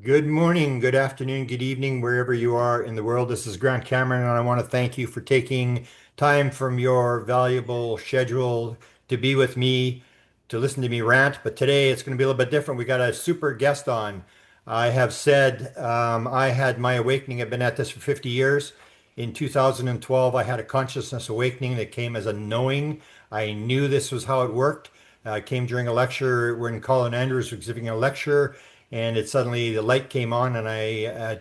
Good morning, good afternoon, good evening, wherever you are in the world. This is Grant Cameron, and I want to thank you for taking time from your valuable schedule to be with me, to listen to me rant. But today it's going to be a little bit different. We got a super guest on. I have said I had my awakening. I've been at this for 50 years. In 2012, I had a consciousness awakening that came as a knowing. I knew this was how it worked. I came during a lecture when Colin Andrews was giving a lecture, and it suddenly the light came on, and I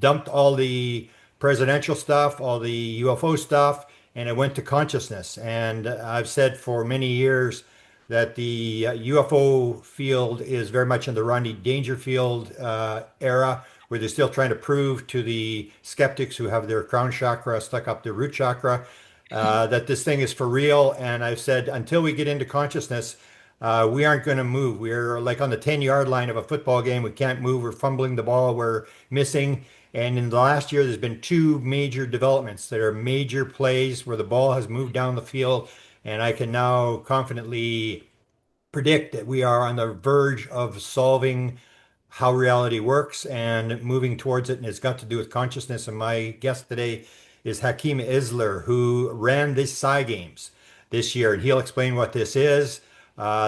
dumped all the presidential stuff, all the UFO stuff, and it went to consciousness. And I've said for many years that the UFO field is very much in the Rodney Dangerfield era, where they're still trying to prove to the skeptics who have their crown chakra stuck up their root chakra that this thing is for real. And I've said until we get into consciousness, we aren't going to move. We're like on the 10-yard line of a football game. We can't move. We're fumbling the ball. We're missing. And in the last year, there's been two major developments that are major plays where the ball has moved down the field. And I can now confidently predict that we are on the verge of solving how reality works and moving towards it. And it's got to do with consciousness. And my guest today is Hakim Isler, who ran the Psi Games this year. And he'll explain what this is.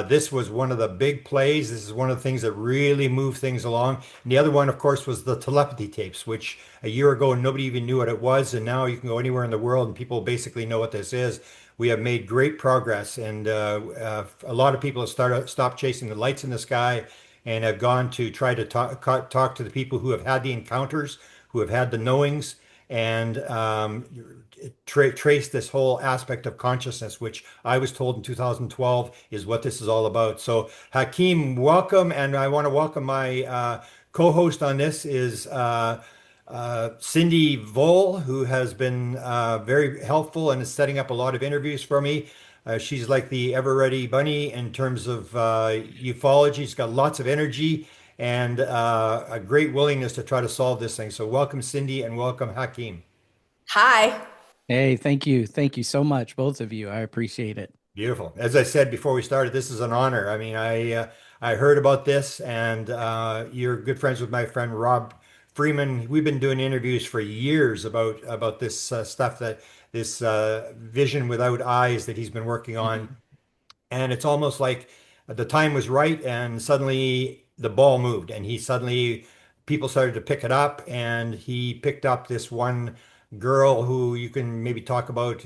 This was one of the big plays. This is one of the things that really moved things along. And the other one, of course, was the telepathy tapes, which a year ago nobody even knew what it was. And now you can go anywhere in the world and people basically know what this is. We have made great progress, and a lot of people have stopped chasing the lights in the sky and have gone to try to talk to the people who have had the encounters, who have had the knowings, and trace this whole aspect of consciousness, which I was told in 2012 is what this is all about. So, Hakeem, welcome, and I want to welcome my co-host on this is Cindy Voll, who has been very helpful and is setting up a lot of interviews for me. She's like the ever-ready bunny in terms of ufology. She's got lots of energy and a great willingness to try to solve this thing. So welcome, Cindy, and welcome, Hakeem. Hi. Hey, thank you. Thank you so much, both of you. I appreciate it. Beautiful. As I said before we started, this is an honor. I mean, I heard about this, and you're good friends with my friend Rob Freeman. We've been doing interviews for years about this stuff that this vision without eyes that he's been working on, Mhm. and it's almost like the time was right, and suddenly the ball moved, and he suddenly people started to pick it up, and he picked up this one girl who you can maybe talk about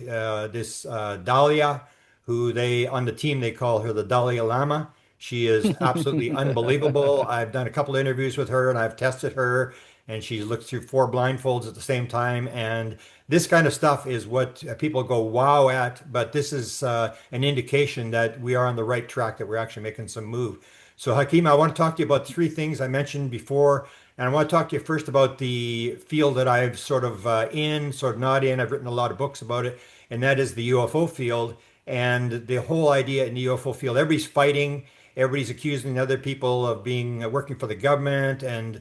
this Dalia, who they on the team they call her the Dalai Lama. She is absolutely unbelievable. I've done a couple of interviews with her, and I've tested her, and she looked through four blindfolds at the same time, and this kind of stuff is what people go wow at, but this is an indication that we are on the right track, that we're actually making some move. So, Hakeem, I want to talk to you about three things I mentioned before, and I want to talk to you first about the field that I've sort of in, sort of not in. I've written a lot of books about it, and that is the UFO field and the whole idea in the UFO field. Everybody's fighting, everybody's accusing other people of being working for the government and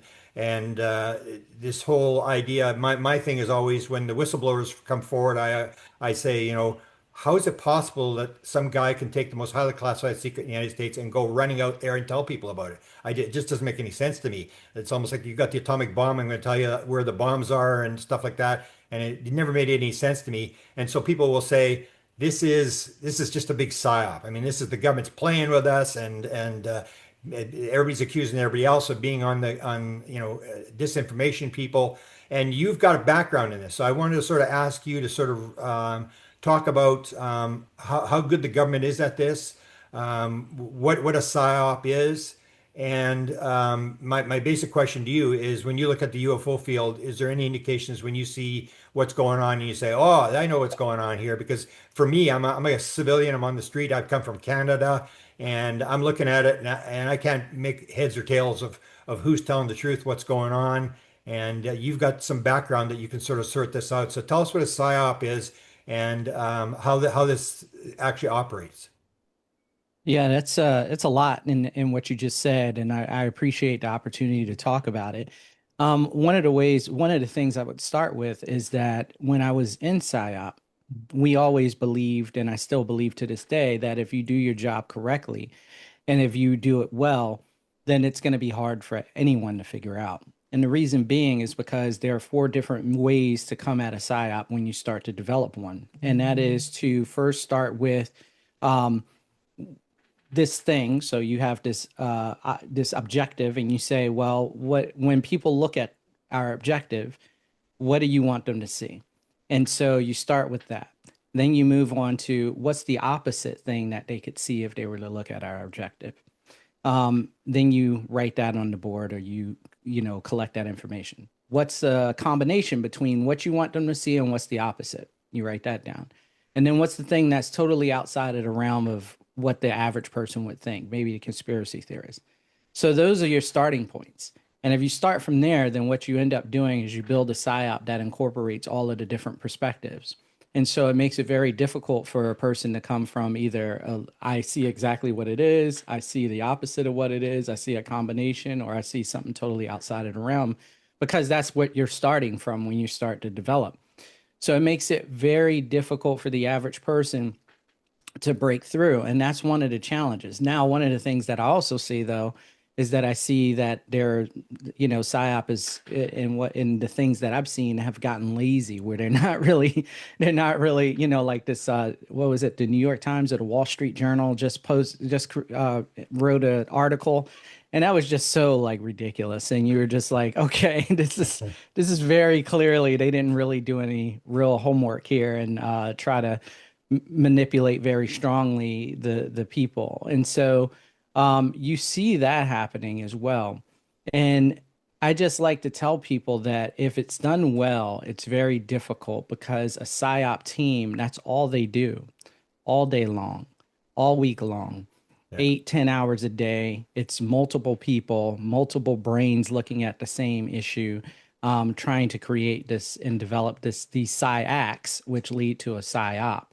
this whole idea, my thing is always when the whistleblowers come forward, I say, how is it possible that some guy can take the most highly classified secret in the United States and go running out there and tell people about it? It just doesn't make any sense to me. It's almost like you got the atomic bomb. I'm going to tell you where the bombs are and stuff like that, and it never made any sense to me. And so people will say, this is just a big psyop. I mean, this is the government's playing with us, and everybody's accusing everybody else of being on disinformation people. And you've got a background in this, so I wanted to sort of ask you to sort of talk about how good the government is at this, what a psyop is. And my basic question to you is, when you look at the UFO field, is there any indications when you see what's going on and you say, "Oh, I know what's going on here"? Because for me, I'm a civilian. I'm on the street. I've come from Canada, and I'm looking at it, and I can't make heads or tails of who's telling the truth, what's going on. And you've got some background that you can sort of sort this out. So tell us what a psyop is and how this actually operates. Yeah, that's it's a lot in what you just said, and I appreciate the opportunity to talk about it. One of the things I would start with is that when I was in PSYOP, we always believed, and I still believe to this day, that if you do your job correctly and if you do it well, then it's going to be hard for anyone to figure out. And the reason being is because there are four different ways to come at a PSYOP when you start to develop one. And that is to first start with um, this thing. So you have this objective, and you say, well, what when people look at our objective, what do you want them to see? And so you start with that. Then you move on to what's the opposite thing that they could see if they were to look at our objective. Then you write that on the board, or you collect that information. What's a combination between what you want them to see and what's the opposite? You write that down. And then what's the thing that's totally outside of the realm of what the average person would think, maybe the conspiracy theorist. So those are your starting points. And if you start from there, then what you end up doing is you build a PSYOP that incorporates all of the different perspectives. And so it makes it very difficult for a person to come from either I see exactly what it is, I see the opposite of what it is, I see a combination, or I see something totally outside of the realm, because that's what you're starting from when you start to develop. So it makes it very difficult for the average person to break through. And that's one of the challenges. Now, one of the things that I also see, though, is that I see that there, PSYOP is in the things that I've seen have gotten lazy, where they're not really, like this, what was it? The New York Times or the Wall Street Journal just wrote an article, and that was just so like ridiculous. And you were just like, okay, this is very clearly, they didn't really do any real homework here, and try to manipulate very strongly the people. And so you see that happening as well. And I just like to tell people that if it's done well, it's very difficult, because a PSYOP team, that's all they do all day long, all week long, Yeah. 8, 10 hours a day. It's multiple people, multiple brains looking at the same issue, trying to create this and develop these PSYACs, which lead to a PSYOP.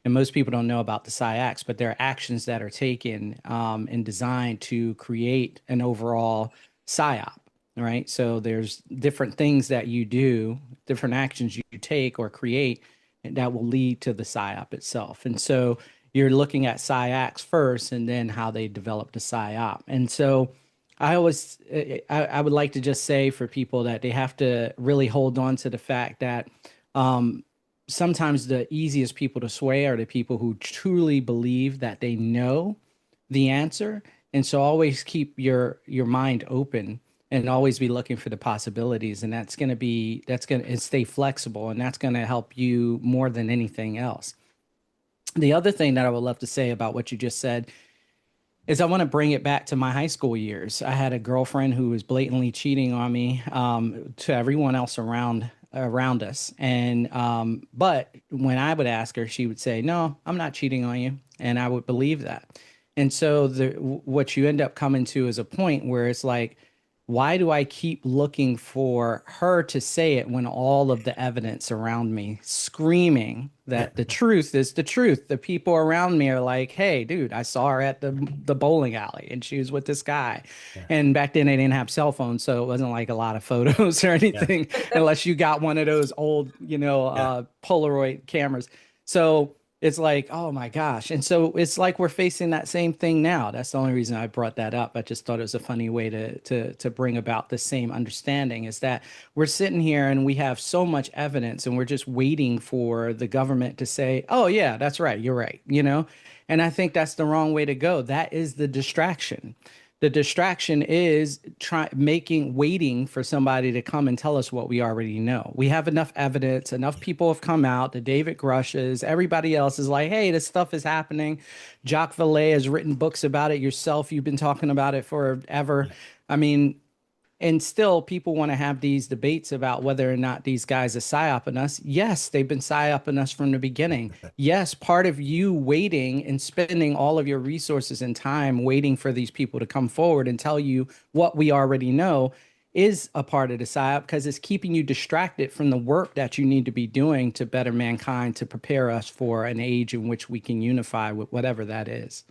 And most people don't know about the PSYACs, but there are actions that are taken and designed to create an overall PSYOP, right? So there's different things that you do, different actions you take or create that will lead to the PSYOP itself. And so you're looking at PSYACs first, and then how they develop the PSYOP. And so I would like to just say for people that they have to really hold on to the fact that sometimes the easiest people to sway are the people who truly believe that they know the answer. And so always keep your mind open, and always be looking for the possibilities. And that's going to stay flexible, and that's going to help you more than anything else. The other thing that I would love to say about what you just said is I want to bring it back to my high school years. I had a girlfriend who was blatantly cheating on me, to everyone else around us. And but when I would ask her, she would say, "No, I'm not cheating on you," and I would believe that. And so what you end up coming to is a point where it's like, why do I keep looking for her to say it when all of the evidence around me screaming that the truth is the truth? The people around me are like, "Hey, dude, I saw her at the bowling alley, and she was with this guy." Yeah. And back then they didn't have cell phones, so it wasn't like a lot of photos or Yeah. anything, unless you got one of those old, Yeah. Polaroid cameras. So it's like, oh my gosh. And so it's like we're facing that same thing now. That's the only reason I brought that up. I just thought it was a funny way to bring about the same understanding, is that we're sitting here and we have so much evidence, and we're just waiting for the government to say, "Oh yeah, that's right. You're right." And I think that's the wrong way to go. That is the distraction. The distraction is waiting for somebody to come and tell us what we already know. We have enough evidence, enough people have come out, the David Grushes, everybody else is like, "Hey, this stuff is happening." Jacques Vallée has written books about it yourself. You've been talking about it forever. I mean, and still, people want to have these debates about whether or not these guys are psyoping us. Yes, they've been psyoping us from the beginning. Yes, part of you waiting and spending all of your resources and time waiting for these people to come forward and tell you what we already know is a part of the psyop, because it's keeping you distracted from the work that you need to be doing to better mankind, to prepare us for an age in which we can unify with whatever that is.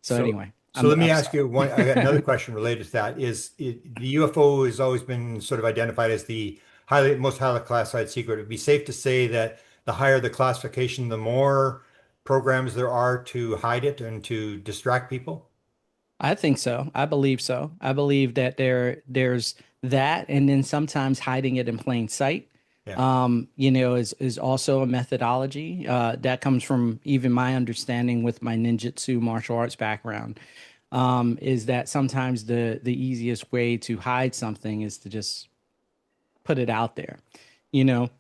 So So, anyway, so let me I'm ask sorry. you one. I got another question related to that. The UFO has always been sort of identified as the most highly classified secret? It'd be safe to say that the higher the classification, the more programs there are to hide it and to distract people. I think so. I believe so. I believe that there's that, and then sometimes hiding it in plain sight, Yeah. is also a methodology that comes from even my understanding with my ninjutsu martial arts background. Is that sometimes the easiest way to hide something is to just put it out there, you know.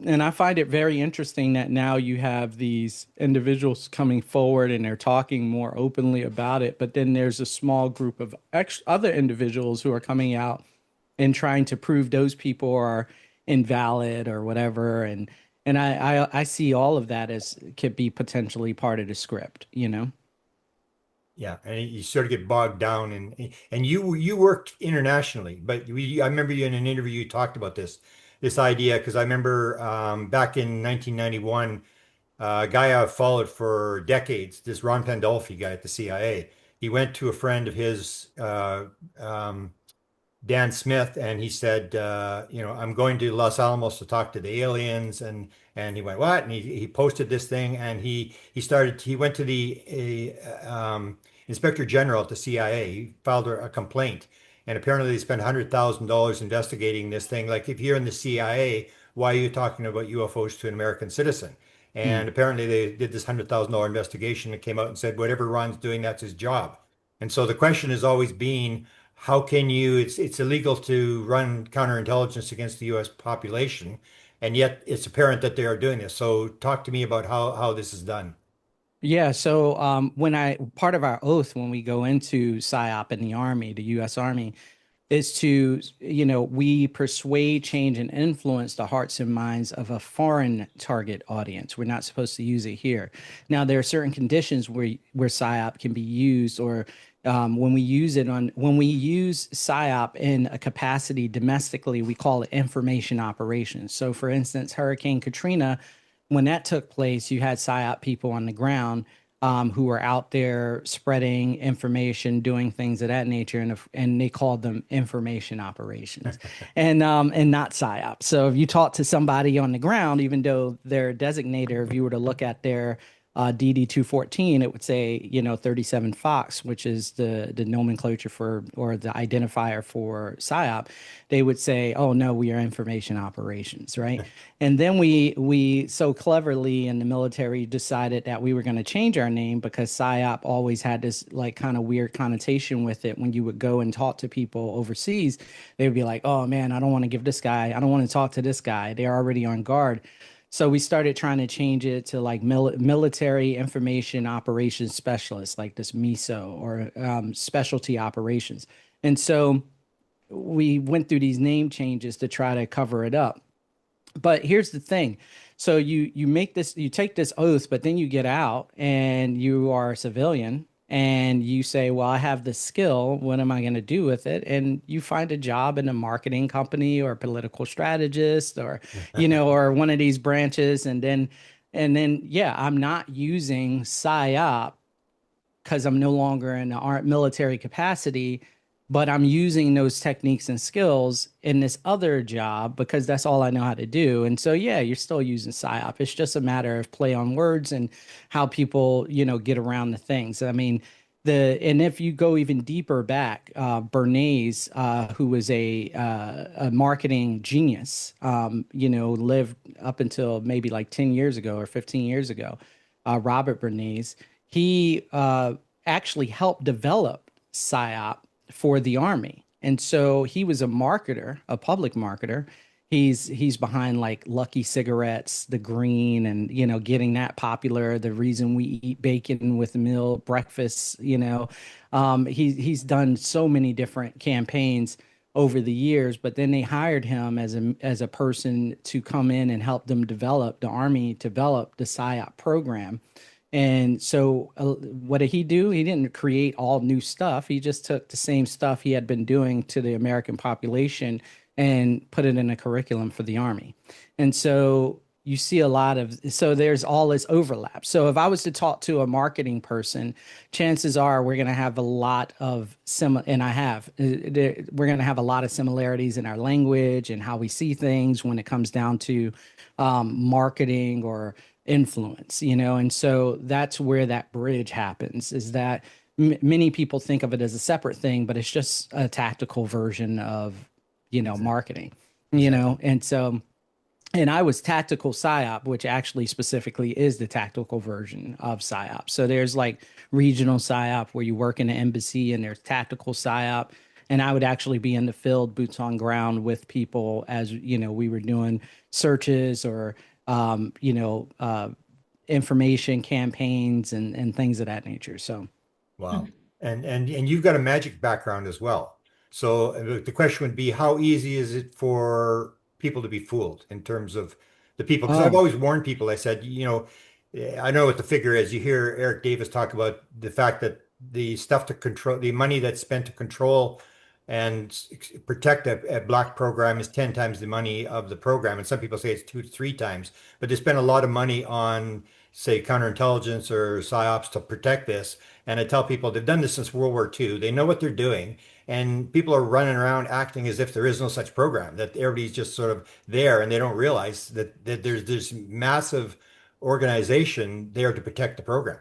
And I find it very interesting that now you have these individuals coming forward and they're talking more openly about it, but then there's a small group of other individuals who are coming out and trying to prove those people are invalid or whatever. And I see all of that as could be potentially part of the script, you know. Yeah, and you sort of get bogged down, and you worked internationally, but I remember you in an interview you talked about this idea because I remember back in 1991, a guy I've followed for decades, this Ron Pandolfi guy at the CIA. He went to a friend of his, Dan Smith, and he said, I'm going to Los Alamos to talk to the aliens, and he went, what? And he posted this thing, and he went to the Inspector General at the CIA. He filed a complaint, and apparently they spent $100,000 investigating this thing. Like, if you're in the CIA, why are you talking about UFOs to an American citizen? Hmm. And apparently they did this $100,000 investigation and came out and said, whatever Ron's doing, that's his job. And so the question has always been, how can you, it's illegal to run counterintelligence against the US population, and yet it's apparent that they are doing this. So talk to me about how this is done. Yeah, so when I part of our oath when we go into Psi Op in the Army, the U.S. Army, is to, we persuade, change, and influence the hearts and minds of a foreign target audience. We're not supposed to use it here. Now, there are certain conditions where PSYOP can be used, or when we use PSYOP in a capacity domestically, we call it information operations. So, for instance, Hurricane Katrina, when that took place, you had PSYOP people on the ground who were out there spreading information, doing things of that nature, and they called them information operations, and not psyop. So if you talk to somebody on the ground, even though their designator, if you were to look at their DD 214, it would say 37 Fox, which is the nomenclature for, or the identifier for psyop. They would say, "Oh no, we are information operations," right? And then we so cleverly in the military decided that we were going to change our name because PSYOP always had this like kind of weird connotation with it. When you would go and talk to people overseas, they would be like, "Oh man, I don't want to give this guy, I don't want to talk to this guy. They're already on guard." So we started trying to change it to like military information operations specialist, like this MISO, or specialty operations. And so we went through these name changes to try to cover it up. But here's the thing. So you take this oath, but then you get out and you are a civilian and you say, well, I have this skill. What am I going to do with it? And you find a job in a marketing company or a political strategist, or, or one of these branches. And then, yeah, I'm not using PSYOP because I'm no longer in the military capacity, but I'm using those techniques and skills in this other job because that's all I know how to do. And so, yeah, you're still using PSYOP. It's just a matter of play on words and how people, get around the things. I mean, and if you go even deeper back, Bernays, who was a marketing genius, lived up until maybe like 10 years ago or 15 years ago. Robert Bernays, he actually helped develop PSYOP for the Army. And so he was a marketer, a public marketer. He's behind like Lucky Cigarettes, the green, and getting that popular. The reason we eat bacon with meal breakfast. He's done so many different campaigns over the years. But then they hired him as a person to come in and help them develop the Army, develop the PSYOP program. And so, what did he do? He didn't create all new stuff. He just took the same stuff he had been doing to the American population and put it in a curriculum for the Army. And so, you see so there's all this overlap. So, if I was to talk to a marketing person, chances are we're going to have a lot of and we're going to have a lot of similarities in our language and how we see things when it comes down to marketing or influence, and so that's where that bridge happens, is that many people think of it as a separate thing, but it's just a tactical version of, Exactly. marketing, Exactly. and so, and I was tactical PSYOP, which actually specifically is the tactical version of PSYOP. So there's like regional PSYOP where you work in an embassy, and there's tactical PSYOP. And I would actually be in the field, boots on ground with people as, we were doing searches or, information campaigns and things of that nature. So, Wow. And you've got a magic background as well. So the question would be, how easy is it for people to be fooled in terms of the people? Because I've oh, always warned people. I said, I know what the figure is. You hear Eric Davis talk about the fact that the stuff to control, the money that's spent to control and protect a black program is 10 times the money of the program. And some people say it's 2 to 3 times, but they spend a lot of money on, say, counterintelligence or psyops to protect this. And I tell people they've done this since World War II. They know what they're doing. And people are running around acting as if there is no such program, that everybody's just sort of there and they don't realize that there's this massive organization there to protect the program.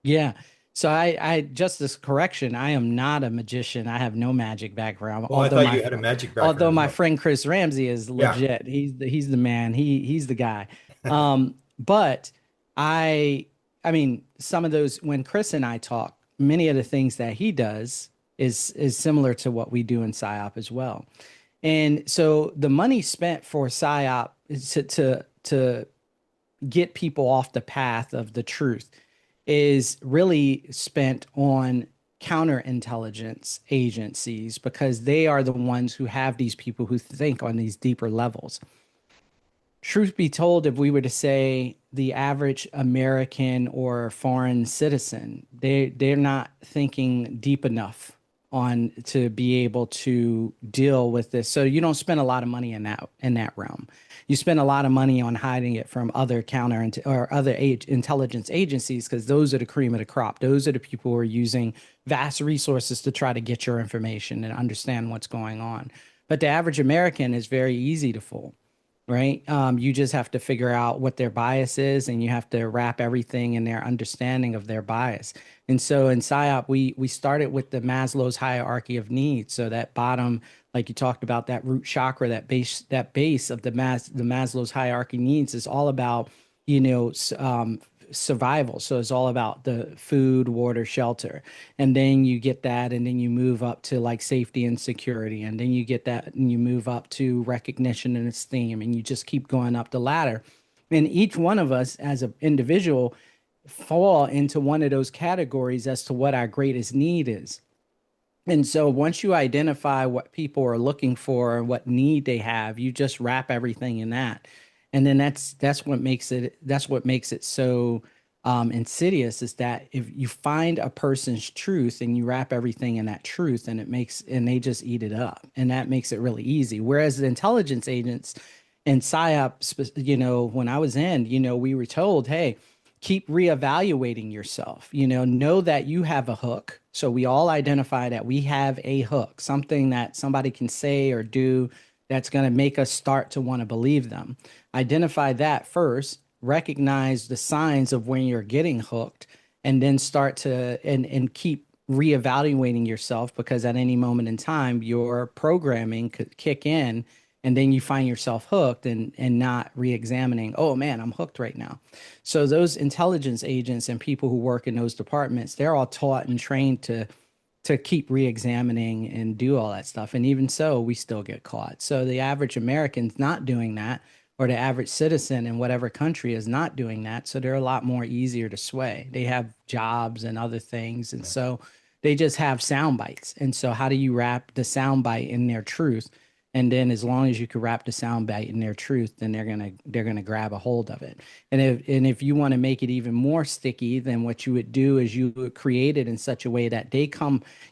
yeah. So I just this correction, I am not a magician. I have no magic background, Well, I thought you had a magic background although as my well. friend Chris Ramsey is Yeah. legit. He's the man. He's the guy. But I I mean, some of those when Chris and I talk, many of the things that he does is similar to what we do in PSYOP as well. And so the money spent for PSYOP is to get people off the path of the truth is really spent on counterintelligence agencies because they are the ones who have these people who think on these deeper levels. Truth be told, if we were to say the average American or foreign citizen, they're not thinking deep enough on to be able to deal with this. So you don't spend a lot of money in that realm. You spend a lot of money on hiding it from other or other intelligence agencies because those are the cream of the crop. Those are the people who are using vast resources to try to get your information and understand what's going on. But the average American is very easy to fool, right? You just have to figure out what their bias is, and you have to wrap everything in their understanding of their bias. And so in PSYOP, we started with the Maslow's hierarchy of needs. So that bottom, like you talked about, that root chakra, that base of the Maslow's hierarchy needs is all about, you know, survival. So it's all about the food, water, shelter. And then you get that, and then you move up to like safety and security. And then you get that, and you move up to recognition and esteem. And you just keep going up the ladder. And each one of us as an individual fall into one of those categories as to what our greatest need is. And so once you identify what people are looking for and what need they have, you just wrap everything in that. And then that's what makes it so insidious is that if you find a person's truth and you wrap everything in that truth and they just eat it up, and that makes it really easy. Whereas the intelligence agents and PSYOP, when I was in, we were told, hey, keep reevaluating yourself. Know that you have a hook. So we all identify that we have a hook, something that somebody can say or do that's going to make us start to want to believe them. Identify that first, recognize the signs of when you're getting hooked, and then start to and keep reevaluating yourself because at any moment in time, your programming could kick in and then you find yourself hooked and not re-examining, oh man, I'm hooked right now. So those intelligence agents and people who work in those departments, they're all taught and trained to keep re-examining and do all that stuff. And even so, we still get caught. So the average American's not doing that, or the average citizen in whatever country is not doing that. So they're a lot more easier to sway. They have jobs and other things. And Yeah. so they just have sound bites. And so how do you wrap the sound bite in their truth? And then as long as you can wrap the sound bite in their truth, then they're gonna grab a hold of it. And if you want to make it even more sticky, then what you would do is you would create it in such a way that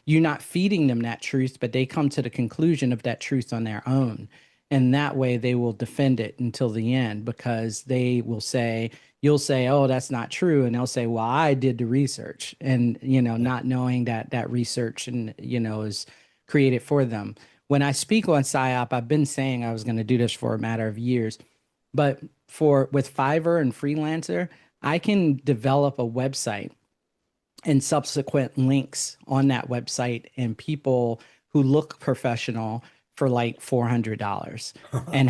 you're not feeding them that truth, but they come to the conclusion of that truth on their own. And that way they will defend it until the end because you'll say, oh, that's not true. And they'll say, well, I did the research, and, Yeah. not knowing that research and, is created for them. When I speak on PSYOP, I've been saying I was going to do this for a matter of years, but with Fiverr and Freelancer, I can develop a website and subsequent links on that website and people who look professional for like $400 and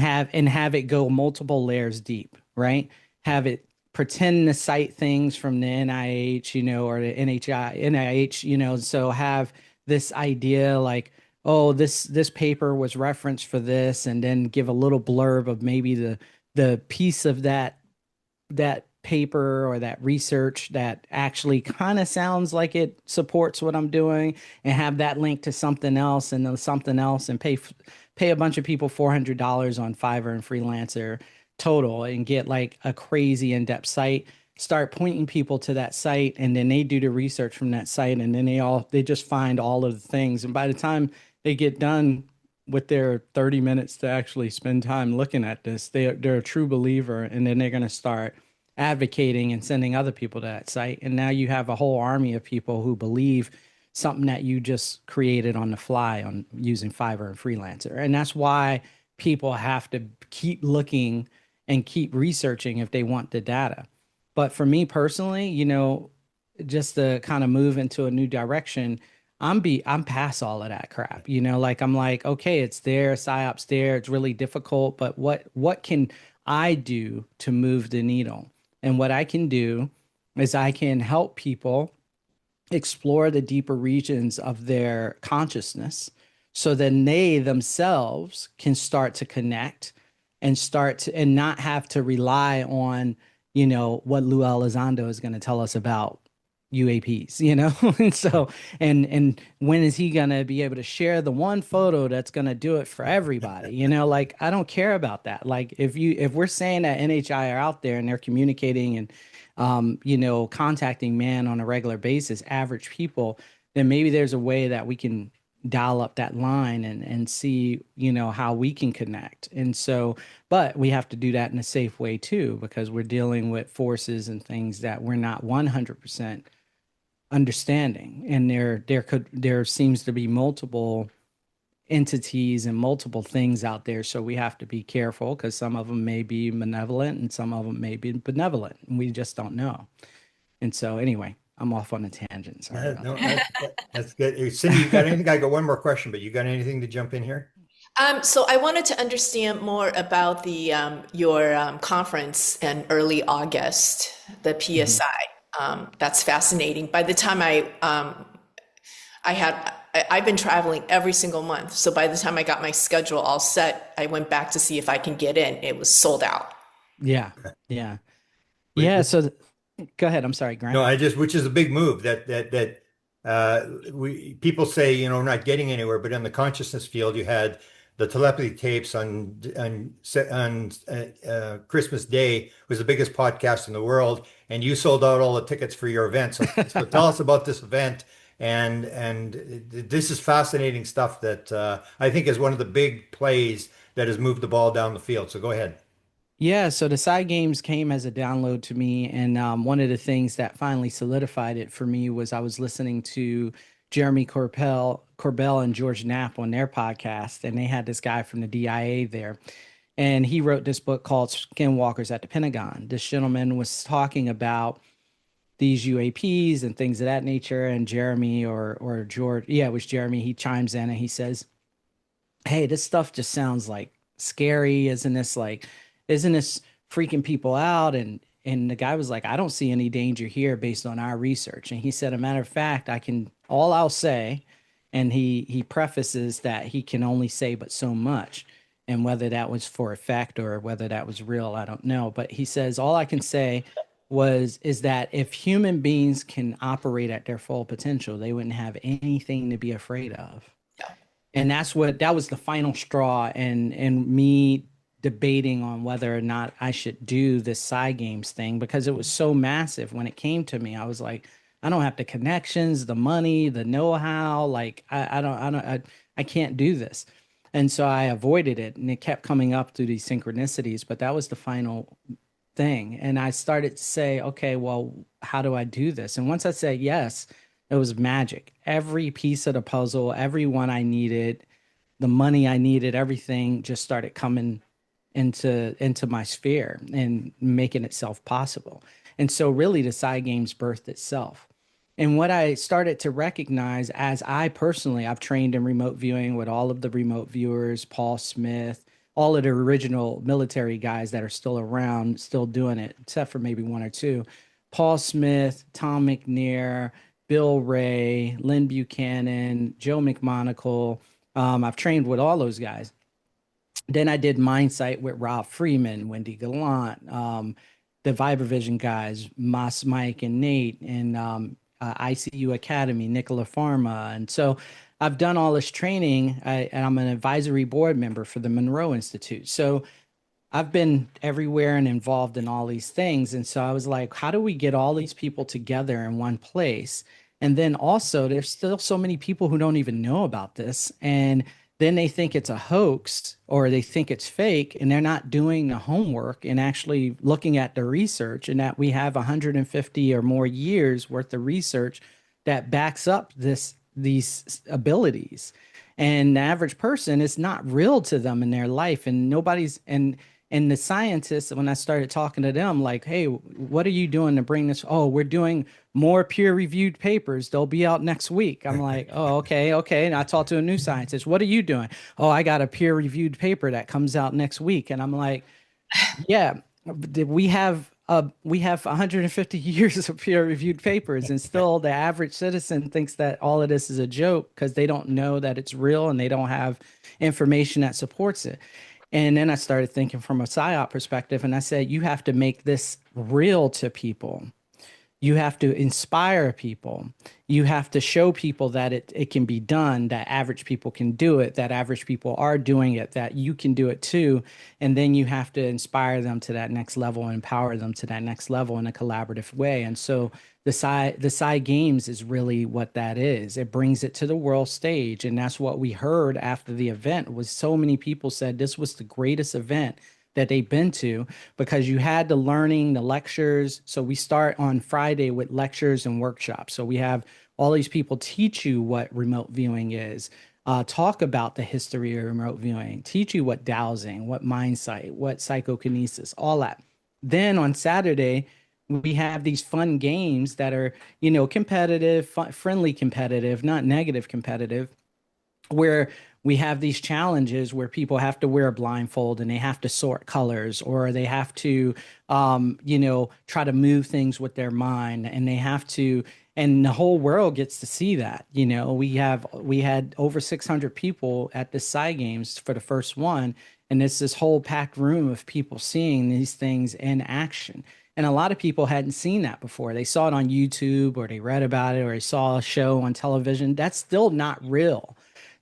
have it go multiple layers deep, right? Have it pretend to cite things from the NIH, or the NIH, so have this idea like, oh, this paper was referenced for this, and then give a little blurb of maybe the piece of that paper or that research that actually kind of sounds like it supports what I'm doing, and have that link to something else and then something else, and pay a bunch of people $400 on Fiverr and Freelancer total, and get like a crazy in-depth site, start pointing people to that site, and then they do the research from that site, and then they just find all of the things, and by the time they get done with their 30 minutes to actually spend time looking at this, they're a true believer, and then they're going to start advocating and sending other people to that site. And now you have a whole army of people who believe something that you just created on the fly on using Fiverr and Freelancer. And that's why people have to keep looking and keep researching if they want the data. But for me personally, just to kind of move into a new direction, I'm past all of that crap. Like I'm like, okay, it's there, Psi Op's there, it's really difficult, but what can I do to move the needle? And what I can do is I can help people explore the deeper regions of their consciousness, so then they themselves can start to connect and and not have to rely on, what Lou Elizondo is going to tell us about UAPs, and so, and when is he going to be able to share the one photo that's going to do it for everybody? Like, I don't care about that. Like, if we're saying that NHI are out there and they're communicating and contacting man on a regular basis, average people, then maybe there's a way that we can dial up that line and see, how we can connect. And so, but we have to do that in a safe way too, because we're dealing with forces and things that we're not 100% understanding. And there seems to be multiple entities and multiple things out there. So we have to be careful, because some of them may be malevolent and some of them may be benevolent, and we just don't know. And so anyway, I'm off on a tangent. Sorry about No, that. that's good. Hey, Cindy, you got anything? I got one more question, but you got anything to jump in here? So I wanted to understand more about the your conference in early August, the Mhm. PSI. That's fascinating. By the time I've been traveling every single month, so by the time I got my schedule all set, I went back to see if I can get in. It was sold out. Yeah. Yeah. Wait, Yeah. So go ahead. I'm sorry, Grant. no, which is a big move we people say, not getting anywhere, but in the consciousness field, you had the telepathy tapes on Christmas Day was the biggest podcast in the world, and you sold out all the tickets for your event. So tell us about this event, and this is fascinating stuff that I think is one of the big plays that has moved the ball down the field. So go ahead. Yeah, so the side games came as a download to me, and one of the things that finally solidified it for me was I was listening to Jeremy Corbell and George Knapp on their podcast, and they had this guy from the DIA there, and he wrote this book called Skinwalkers at the Pentagon. This gentleman was talking about these UAPs and things of that nature, and Jeremy or George, yeah, it was Jeremy. He chimes in and he says, hey, this stuff just sounds like scary. Isn't this freaking people out? And the guy was like, I don't see any danger here based on our research. And he said, a matter of fact, all I'll say, and he prefaces that he can only say but so much. And whether that was for effect or whether that was real, I don't know. But he says, all I can say is that if human beings can operate at their full potential, they wouldn't have anything to be afraid of. And that was the final straw, and me debating on whether or not I should do this side games thing, because it was so massive when it came to me. I was like, I don't have the connections, the money, the know-how. Like I can't do this. And so I avoided it, and it kept coming up through these synchronicities, but that was the final thing. And I started to say, okay, well, how do I do this? And once I said yes, it was magic. Every piece of the puzzle, everyone I needed, the money I needed, everything just started coming into my sphere and making itself possible. And so really the side games birthed itself. And what I started to recognize as I personally, I've trained in remote viewing with all of the remote viewers, Paul Smith, all of the original military guys that are still around, still doing it, except for maybe one or two. Paul Smith, Tom McNair, Bill Ray, Lynn Buchanan, Joe McMonagle. I've trained with all those guys. Then I did Mindsight with Rob Freeman, Wendy Gallant, the Vibravision guys, Moss Mike and Nate, and ICU Academy, Nicola Pharma. And so I've done all this training, and I'm an advisory board member for the Monroe Institute. So I've been everywhere and involved in all these things. And so I was like, how do we get all these people together in one place? And then also, there's still so many people who don't even know about this. And then they think it's a hoax or they think it's fake, and they're not doing the homework and actually looking at the research, and that we have 150 or more years worth of research that backs up these abilities. And the average person, is not real to them in their life, and nobody's and the scientists, when I started talking to them, like, hey, what are you doing to bring this? Oh, we're doing more peer-reviewed papers. They'll be out next week. I'm like, oh, okay, okay. And I talked to a new scientist. What are you doing? Oh, I got a peer-reviewed paper that comes out next week. And I'm like, yeah, we have 150 years of peer-reviewed papers, and still the average citizen thinks that all of this is a joke because they don't know that it's real and they don't have information that supports it. And then I started thinking from a Psi Op perspective, and I said, you have to make this real to people. You have to inspire people. You have to show people that it can be done, that average people can do it, that average people are doing it, that you can do it too. And then you have to inspire them to that next level and empower them to that next level in a collaborative way. And so the Psi Games is really what that is. It brings it to the world stage. And that's what we heard after the event, was so many people said this was the greatest event that they've been to, because you had the learning, the lectures. So we start on Friday with lectures and workshops. So we have all these people teach you what remote viewing is, talk about the history of remote viewing, teach you what dowsing, what mindsight, what psychokinesis, all that. Then on Saturday, we have these fun games that are, competitive, friendly competitive, not negative competitive, where we have these challenges where people have to wear a blindfold and they have to sort colors, or they have to, try to move things with their mind, and they have to, and the whole world gets to see that. We had over 600 people at the Psi Games for the first one, and it's this whole packed room of people seeing these things in action. And a lot of people hadn't seen that before. They saw it on YouTube, or they read about it, or they saw a show on television. That's still not real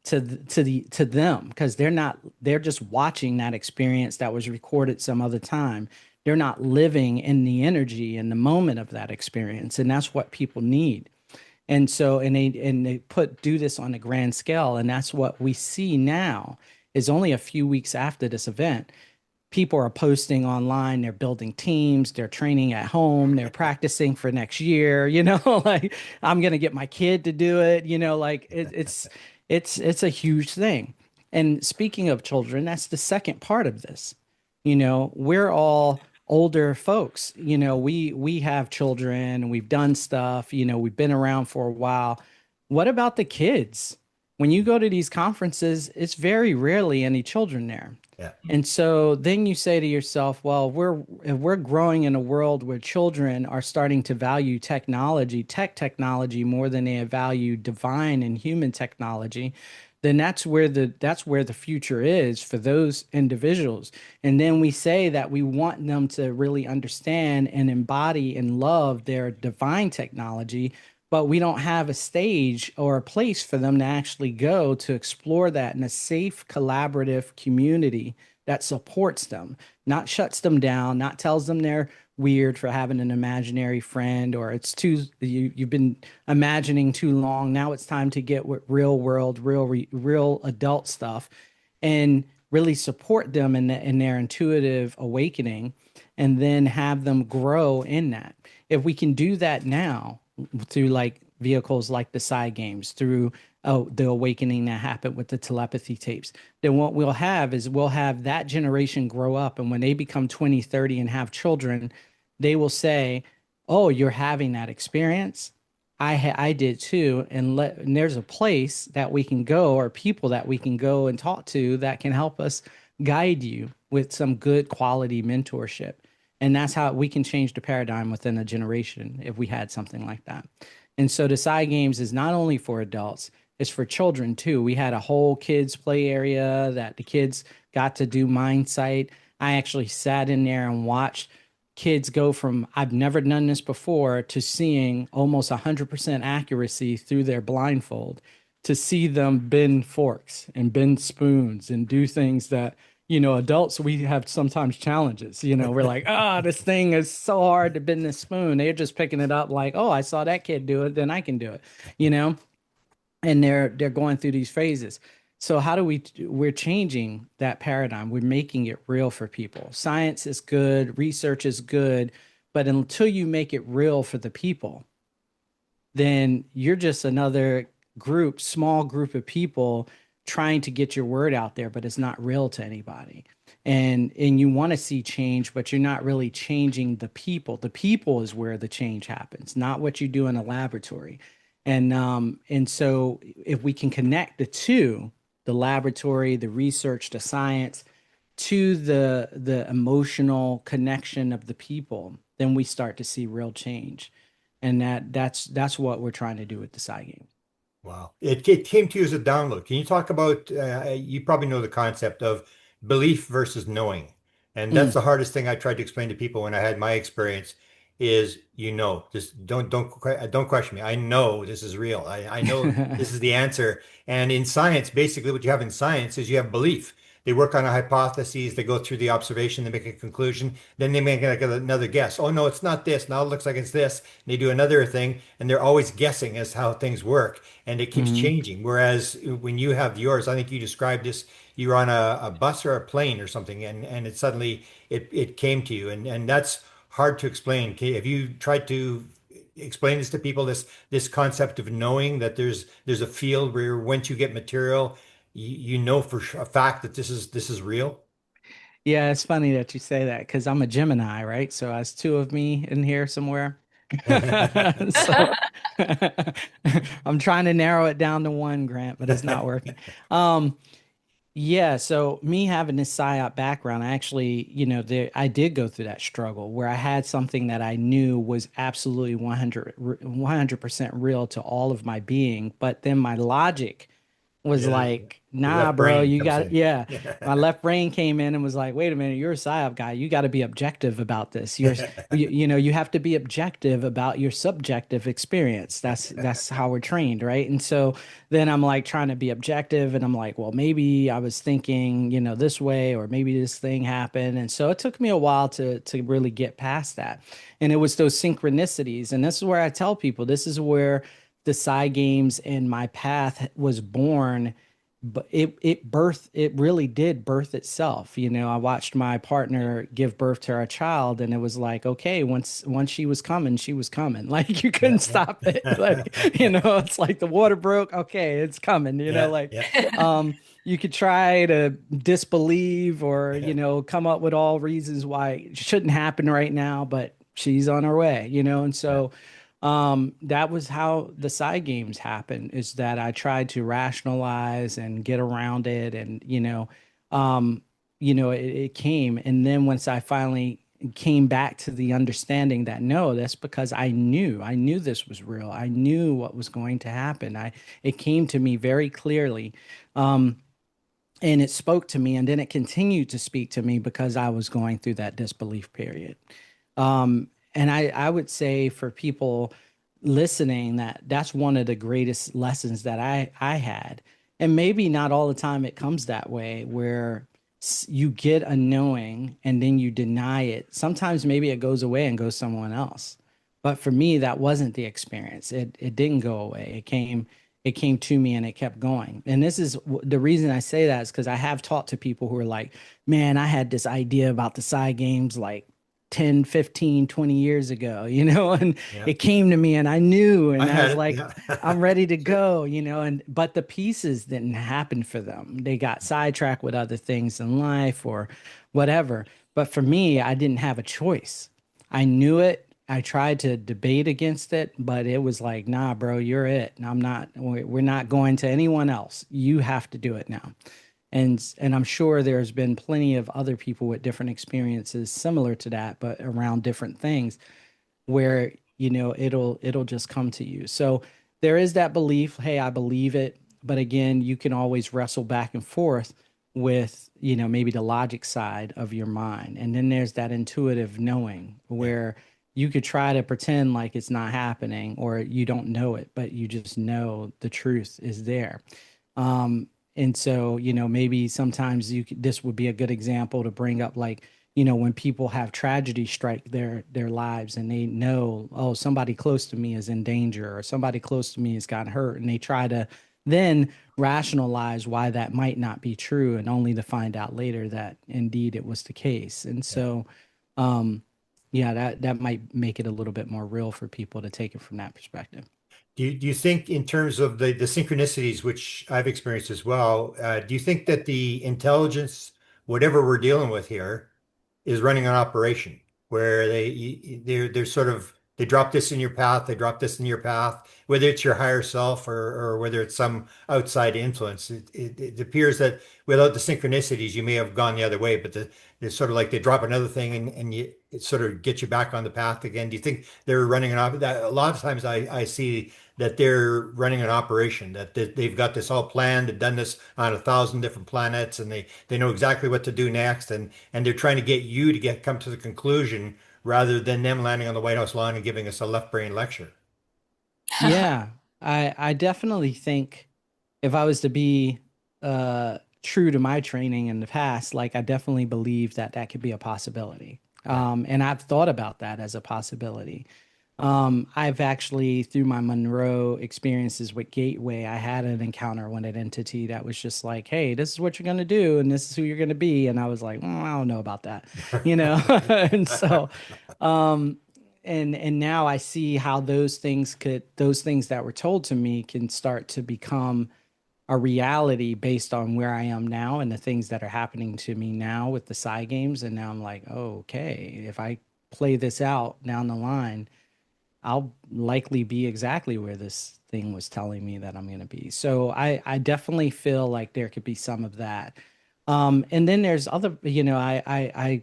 to them, because they're just watching that experience that was recorded some other time. They're not living in the energy and the moment of that experience, and that's what people need. And so, they do this on a grand scale, and that's what we see now. Is only a few weeks after this event, people are posting online, they're building teams, they're training at home, they're practicing for next year, like, I'm going to get my kid to do it, like it's a huge thing. And speaking of children, that's the second part of this. We're all older folks. We have children, we've done stuff, we've been around for a while. What about the kids? When you go to these conferences, it's very rarely any children there. Yeah. And so then you say to yourself, well, if we're growing in a world where children are starting to value tech technology more than they value divine and human technology, then that's where the future is for those individuals. And then we say that we want them to really understand and embody and love their divine technology, but we don't have a stage or a place for them to actually go to explore that in a safe, collaborative community that supports them, not shuts them down, not tells them they're weird for having an imaginary friend, or you've been imagining too long. Now it's time to get with real world, real adult stuff, and really support them in their intuitive awakening, and then have them grow in that. If we can do that now, through like vehicles like the Psi Games, through the awakening that happened with the telepathy tapes, then what we'll have is we'll have that generation grow up. And when they become 20, 30 and have children, they will say, oh, you're having that experience. I did too, and there's a place that we can go or people that we can go and talk to that can help us guide you with some good quality mentorship. And that's how we can change the paradigm within a generation if we had something like that. And so the Psi Games is not only for adults, it's for children too. We had a whole kids play area that the kids got to do mind sight. I actually sat in there and watched kids go from I've never done this before to seeing almost 100% accuracy through their blindfold to see them bend forks and bend spoons and do things that, adults, we have sometimes challenges. We're like, this thing is so hard to bend this spoon. They're just picking it up like, oh, I saw that kid do it, then I can do it, you know? And they're going through these phases. So how do we're changing that paradigm. We're making it real for people. Science is good, research is good, but until you make it real for the people, then you're just another small group of people trying to get your word out there, but it's not real to anybody. And you want to see change, but you're not really changing the people. The people is where the change happens, not what you do in a laboratory. And so if we can connect the two, the laboratory, the research, the science, to the emotional connection of the people, then we start to see real change. And that's what we're trying to do with the Psi Game. Wow. It came to you as a download. Can you talk about, you probably know the concept of belief versus knowing. And that's Mm. the hardest thing I tried to explain to people when I had my experience is, just don't question me. I know this is real. I know this is the answer. And in science, basically what you have in science is you have belief. They work on a hypothesis, they go through the observation, they make a conclusion, then they make like another guess. Oh no, it's not this. Now it looks like it's this. And they do another thing, and they're always guessing as how things work, and it keeps Mhm. changing. Whereas when you have yours, I think you described this, you were on a bus or a plane or something, and it suddenly it came to you, and that's hard to explain. Have you tried to explain this to people, this concept of knowing that there's a field where once you get material, you know for a fact that this is real? Yeah, it's funny that you say that because I'm a Gemini, right? So there's two of me in here somewhere. So I'm trying to narrow it down to one, Grant, but it's not working. Um, yeah, so me having this Psi Op background, I actually, I did go through that struggle where I had something that I knew was absolutely 100% real to all of my being, but then my logic was Yeah, like, the nah, left bro, brain you comes got, in. yeah. My left brain came in and was like, wait a minute, you're a PSYOP guy. You got to be objective about this. You have to be objective about your subjective experience. That's how we're trained, right? And so then I'm like trying to be objective, and I'm like, well, maybe I was thinking, this way, or maybe this thing happened. And so it took me a while to really get past that. And it was those synchronicities. And this is where I tell people, this is where the Psi Games and my path was born, but it really did birth itself. I watched my partner give birth to our child, and it was like, okay, once she was coming. Like you couldn't Yeah, stop it. Like, yeah. it's like the water broke, okay, it's coming, Yeah, like yeah. you could try to disbelieve or, come up with all reasons why it shouldn't happen right now, but she's on her way, and Yeah. so that was how the Psi Games happened, is that I tried to rationalize and get around it. And, it came. And then once I finally came back to the understanding that no, that's because I knew this was real. I knew what was going to happen. It came to me very clearly. And it spoke to me, and then it continued to speak to me because I was going through that disbelief period. And I would say for people listening that that's one of the greatest lessons that I had. And maybe not all the time it comes that way where you get a knowing and then you deny it. Sometimes maybe it goes away and goes someone else. But for me, that wasn't the experience. It didn't go away. It came to me and it kept going. And this is the reason I say that is because I have talked to people who are like, man, I had this idea about the Psi Games like 10, 15, 20 years ago, and Yeah. it came to me and I knew, I and I had was it. like, Yeah. I'm ready to go, but the pieces didn't happen for them. They got sidetracked with other things in life or whatever. But for me, I didn't have a choice. I knew it. I tried to debate against it, but it was like, nah, bro, you're it. And I'm not, we're not going to anyone else. You have to do it now. And I'm sure there's been plenty of other people with different experiences similar to that, but around different things where, it'll just come to you. So there is that belief, hey, I believe it. But again, you can always wrestle back and forth with, maybe the logic side of your mind. And then there's that intuitive knowing Yeah. where you could try to pretend like it's not happening or you don't know it, but you just know the truth is there. Um, and so, maybe sometimes this would be a good example to bring up, like, when people have tragedy strike their lives and they know, oh, somebody close to me is in danger or somebody close to me has gotten hurt, and they try to then rationalize why that might not be true, and only to find out later that indeed it was the case. And Yeah. so, um, yeah, that might make it a little bit more real for people to take it from that perspective. Do you think in terms of the synchronicities, which I've experienced as well, do you think that the intelligence, whatever we're dealing with here, is running an operation where they're sort of they drop this in your path, they drop this in your path, whether it's your higher self or whether it's some outside influence. It appears that without the synchronicities, you may have gone the other way, but it's sort of like they drop another thing and it sort of gets you back on the path again. Do you think they're running an op that a lot of times I see that they're running an operation, that they've got this all planned, they've done this on 1,000 different planets, and they know exactly what to do next, and they're trying to get you to come to the conclusion rather than them landing on the White House lawn and giving us a left brain lecture. Yeah, I definitely think if I was to be true to my training in the past, like I definitely believe that that could be a possibility. Yeah. And I've thought about that as a possibility. I've actually, through my Monroe experiences with Gateway, I had an encounter with an entity that was just like, "Hey, this is what you're gonna do, and this is who you're gonna be." And I was like, I don't know about that, you know. And so, um, and now I see how those things that were told to me can start to become a reality based on where I am now and the things that are happening to me now with the Psi games. And now I'm like, oh, okay, if I play this out down the line, I'll likely be exactly where this thing was telling me that I'm going to be. So I definitely feel like there could be some of that. And then there's other, I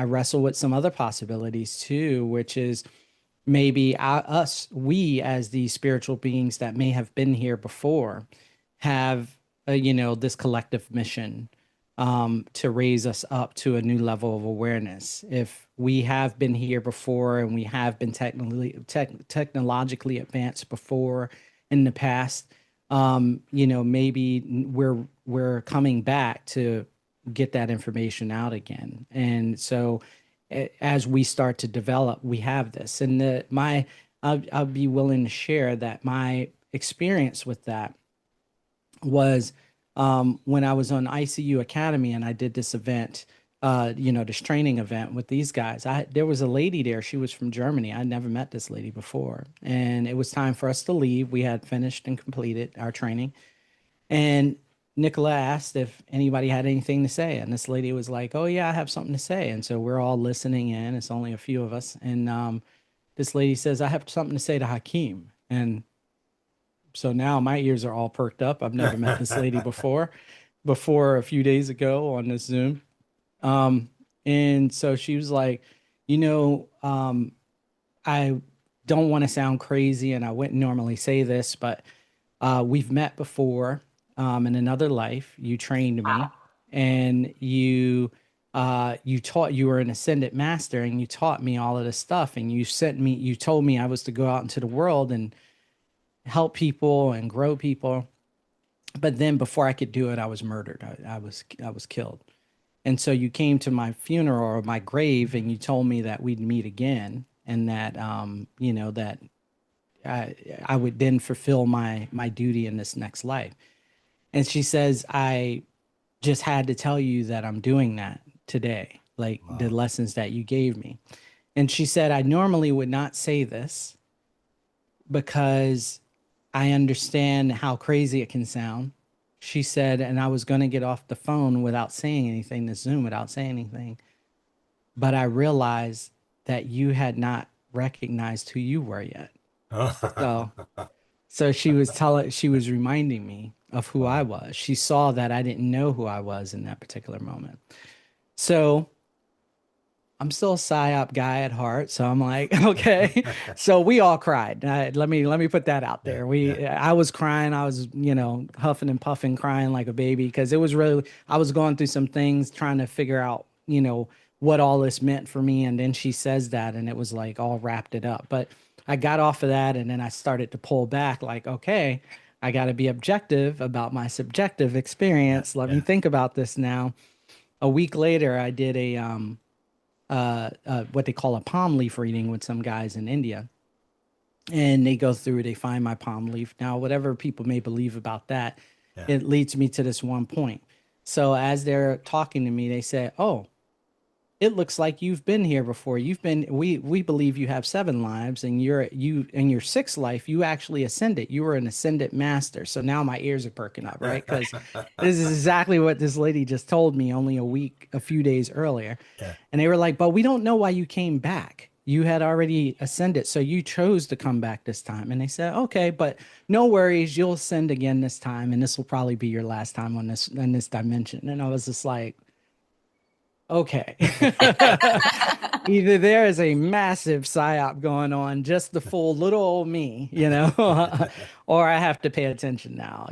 wrestle with some other possibilities too, which is maybe we as these spiritual beings that may have been here before have, this collective mission to raise us up to a new level of awareness. If we have been here before and we have been technologically advanced before in the past, maybe we're coming back to get that information out again. And so as we start to develop, we have this. And I'll be willing to share that my experience with that was when I was on ICU Academy and I did this event, this training event with these guys. There was a lady there. She was from Germany. I'd never met this lady before, and it was time for us to leave. We had finished and completed our training, and Nicola asked if anybody had anything to say, and this lady was like, "Oh yeah, I have something to say." And so we're all listening in. It's only a few of us, and this lady says, "I have something to say to Hakim," and so now my ears are all perked up. I've never met this lady before a few days ago on this Zoom. Um, and so she was like, I don't want to sound crazy and I wouldn't normally say this, but we've met before in another life. You trained me and you were an ascended master and you taught me all of this stuff and you told me I was to go out into the world and help people and grow people. But then before I could do it, I was murdered. I was killed. And so you came to my funeral or my grave and you told me that we'd meet again and that, that I would then fulfill my duty in this next life. And she says, I just had to tell you that I'm doing that today, like the Wow. lessons that you gave me. And she said, I normally would not say this because I understand how crazy it can sound. She said, and I was going to get off the phone without saying anything, the Zoom without saying anything. But I realized that you had not recognized who you were yet. So, Wow. so she was reminding me of who I was. She saw that I didn't know who I was in that particular moment. So I'm still a Psi Op guy at heart, so I'm like, okay. So we all cried. Let me put that out Yeah, there. yeah, I was crying. I was, huffing and puffing, crying like a baby because it was really, I was going through some things, trying to figure out, what all this meant for me. And then she says that, and it was like all wrapped it up. But I got off of that, and then I started to pull back, like, okay, I got to be objective about my subjective yeah, experience. Let me yeah. think about this now. A week later, I did a what they call a palm leaf reading with some guys in India. And they go through, they find my palm leaf. Now, whatever people may believe about that, Yeah. it leads me to this one point. So as they're talking to me, they say, "Oh, it looks like you've been here before. We believe you have 7 lives, and you in your 6th life, you actually ascended. You were an ascended master." So now my ears are perking up, right? Because this is exactly what this lady just told me only a few days earlier. Yeah. And they were like, "But we don't know why you came back. You had already ascended, so you chose to come back this time." And they said, "Okay, but no worries, you'll ascend again this time, and this will probably be your last time on this in this dimension." And I was just like, okay. Either there is a massive psyop going on, just the full little old me, or I have to pay attention now,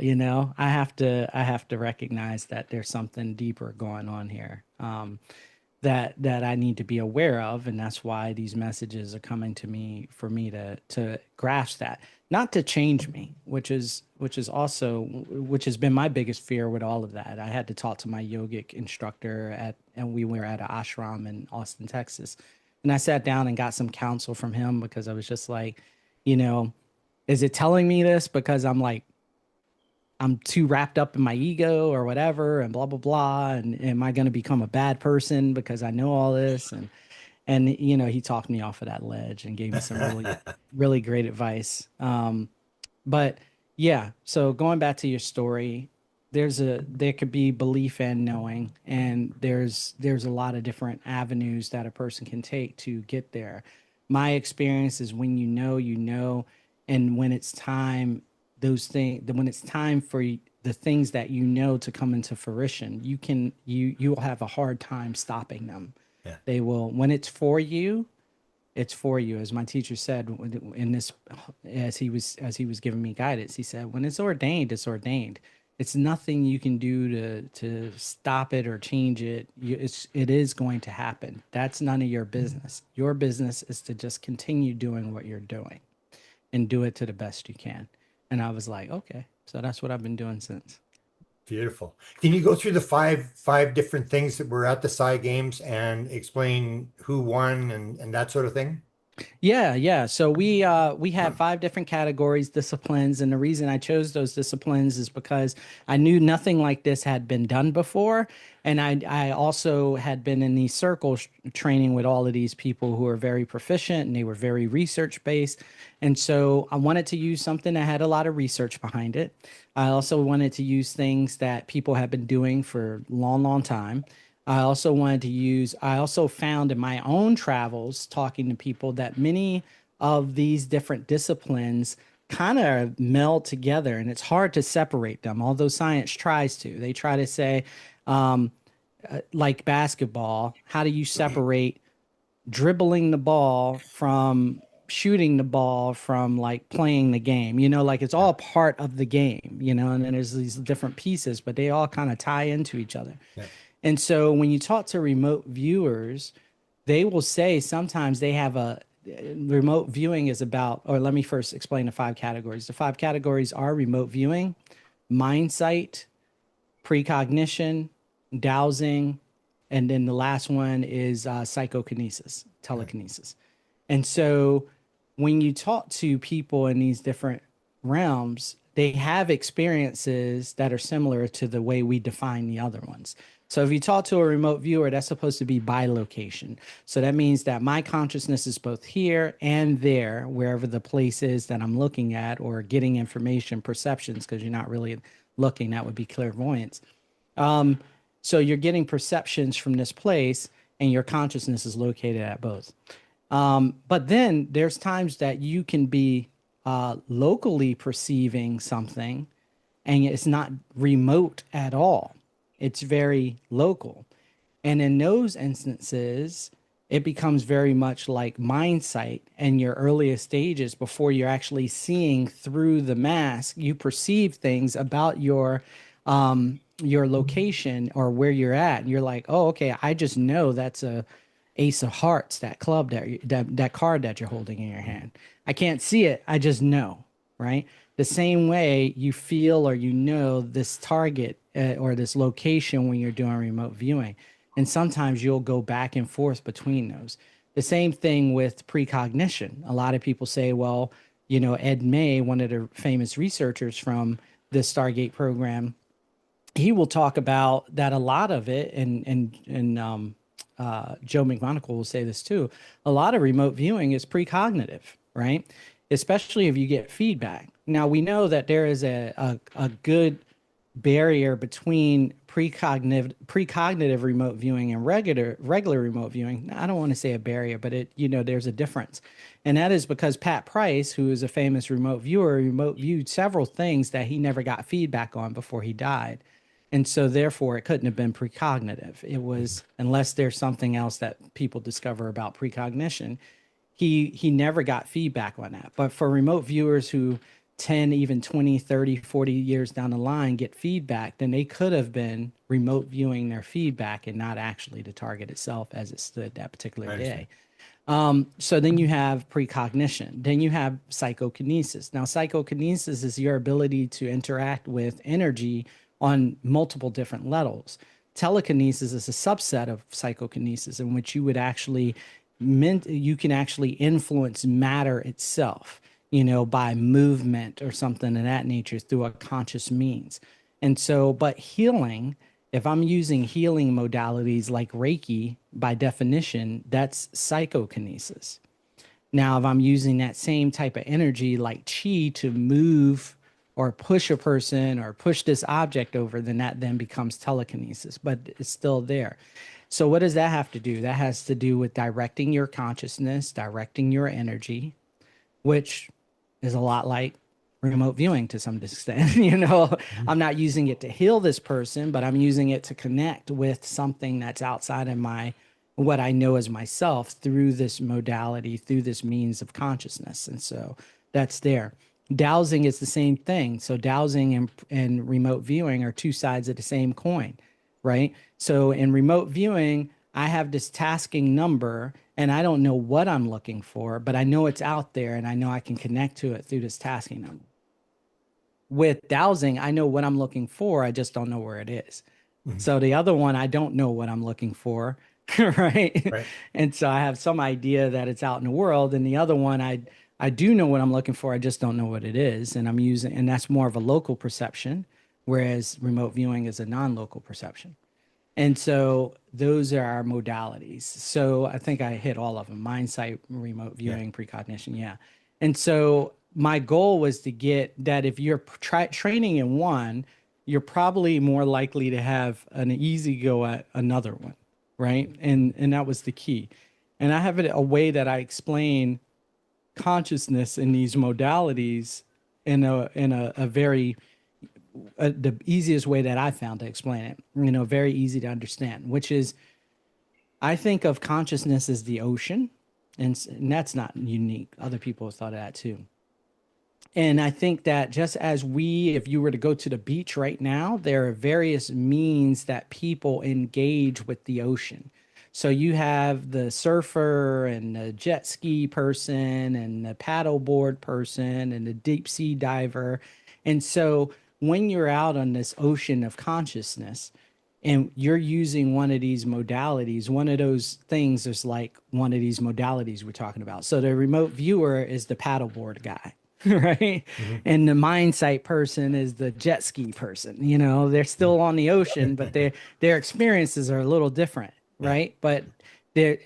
I have to recognize that there's something deeper going on here. That I need to be aware of, and that's why these messages are coming to me for me to grasp that, not to change me, which has been my biggest fear with all of that. I had to talk to my yogic instructor and we were at an ashram in Austin, Texas, and I sat down and got some counsel from him because I was just like, you know, is it telling me this because I'm too wrapped up in my ego or whatever and blah blah blah, and am I going to become a bad person because I know all this? And he talked me off of that ledge and gave me some really great advice. But yeah, so going back to your story, there could be belief and knowing, and there's a lot of different avenues that a person can take to get there. My experience is when you know, and when it's time, when it's time for the things that to come into fruition, you'll have a hard time stopping them. Yeah. They will, when it's for you. As my teacher said in this, as he was giving me guidance, he said, when it's ordained, it's ordained. It's nothing you can do to stop it or change it. It is going to happen. That's none of your business. Your business is to just continue doing what you're doing and do it to the best you can. And I was like, okay, so that's what I've been doing since. Beautiful. Can you go through the five different things that were at the Psi Games and explain who won and that sort of thing? Yeah, yeah. So we had 5 different categories, disciplines, and the reason I chose those disciplines is because I knew nothing like this had been done before, and I also had been in these circles training with all of these people who are very proficient and they were very research based, and so I wanted to use something that had a lot of research behind it. I also wanted to use things that people have been doing for a long, long time. I also found in my own travels, talking to people, that many of these different disciplines kind of meld together and it's hard to separate them, although science tries to. They try to say, um, like basketball, how do you separate dribbling the ball from shooting the ball from like playing the game? Like it's Yeah. all part of the game, and then there's these different pieces, but they all kind of tie into each other. Yeah. And so when you talk to remote viewers, they will say sometimes they have a remote viewing is about, or let me first explain the 5 categories. The 5 categories are remote viewing, mind sight, precognition, dowsing, and then the last one is psychokinesis, Right. telekinesis. And so when you talk to people in these different realms, they have experiences that are similar to the way we define the other ones. So if you talk to a remote viewer, that's supposed to be bilocation. So that means that my consciousness is both here and there, wherever the place is that I'm looking at or getting information, perceptions, because you're not really looking, that would be clairvoyance. So you're getting perceptions from this place, and your consciousness is located at both. But then there's times that you can be locally perceiving something and it's not remote at all. It's very local. And in those instances, it becomes very much like mind sight in your earliest stages before you're actually seeing through the mask. You perceive things about your location or where you're at. And you're like, oh, okay, I just know that's a ace of hearts, that club that card that you're holding in your hand. I can't see it, I just know, right? The same way you feel or you know this target or this location when you're doing remote viewing. And sometimes you'll go back and forth between those. The same thing with precognition. A lot of people say, well, Ed May, one of the famous researchers from the Stargate program, he will talk about that a lot of it, and Joe McMonagle will say this too. A lot of remote viewing is precognitive, right? Especially if you get feedback. Now we know that there is a good barrier between precognitive remote viewing and regular remote viewing. I don't want to say a barrier, but there's a difference. And that is because Pat Price, who is a famous remote viewer, remote viewed several things that he never got feedback on before he died. And so therefore it couldn't have been precognitive. It was, unless there's something else that people discover about precognition, he never got feedback on that. But for remote viewers who 10, even 20, 30, 40 years down the line get feedback, then they could have been remote viewing their feedback and not actually the target itself as it stood that particular day. So then you have precognition. Then you have psychokinesis. Now, psychokinesis is your ability to interact with energy on multiple different levels. Telekinesis is a subset of psychokinesis in which you can actually influence matter itself, by movement or something of that nature through a conscious means. And so, but healing, if I'm using healing modalities like Reiki, by definition, that's psychokinesis. Now, if I'm using that same type of energy like chi to move or push a person or push this object over, then that then becomes telekinesis, but it's still there. So what does that have to do? That has to do with directing your consciousness, directing your energy, which is a lot like remote viewing to some extent. I'm not using it to heal this person, but I'm using it to connect with something that's outside of what I know as myself through this modality, through this means of consciousness. And so that's there. Dowsing is the same thing. So dowsing and remote viewing are two sides of the same coin, right? So in remote viewing, I have this tasking number and I don't know what I'm looking for, but I know it's out there and I know I can connect to it through this tasking number. With dowsing, I know what I'm looking for. I just don't know where it is. Mm-hmm. So the other one, I don't know what I'm looking for, right? And so I have some idea that it's out in the world. And the other one, I do know what I'm looking for. I just don't know what it is. And that's more of a local perception, whereas remote viewing is a non-local perception. And so those are our modalities. So I think I hit all of them: mind sight, remote viewing, precognition. Yeah. And so my goal was to get that if you're training in one, you're probably more likely to have an easy go at another one. Right. And that was the key. And I have a way that I explain consciousness in these modalities in a very the easiest way that I found to explain it, very easy to understand, which is I think of consciousness as the ocean, and that's not unique. Other people have thought of that too. And I think that just as if you were to go to the beach right now, there are various means that people engage with the ocean. So you have the surfer and the jet ski person and the paddleboard person and the deep sea diver. And so when you're out on this ocean of consciousness and you're using one of these modalities, one of those things is like one of these modalities we're talking about. So the remote viewer is the paddleboard guy, right? Mm-hmm. And the mind sight person is the jet ski person. They're still on the ocean, but their experiences are a little different, right? But there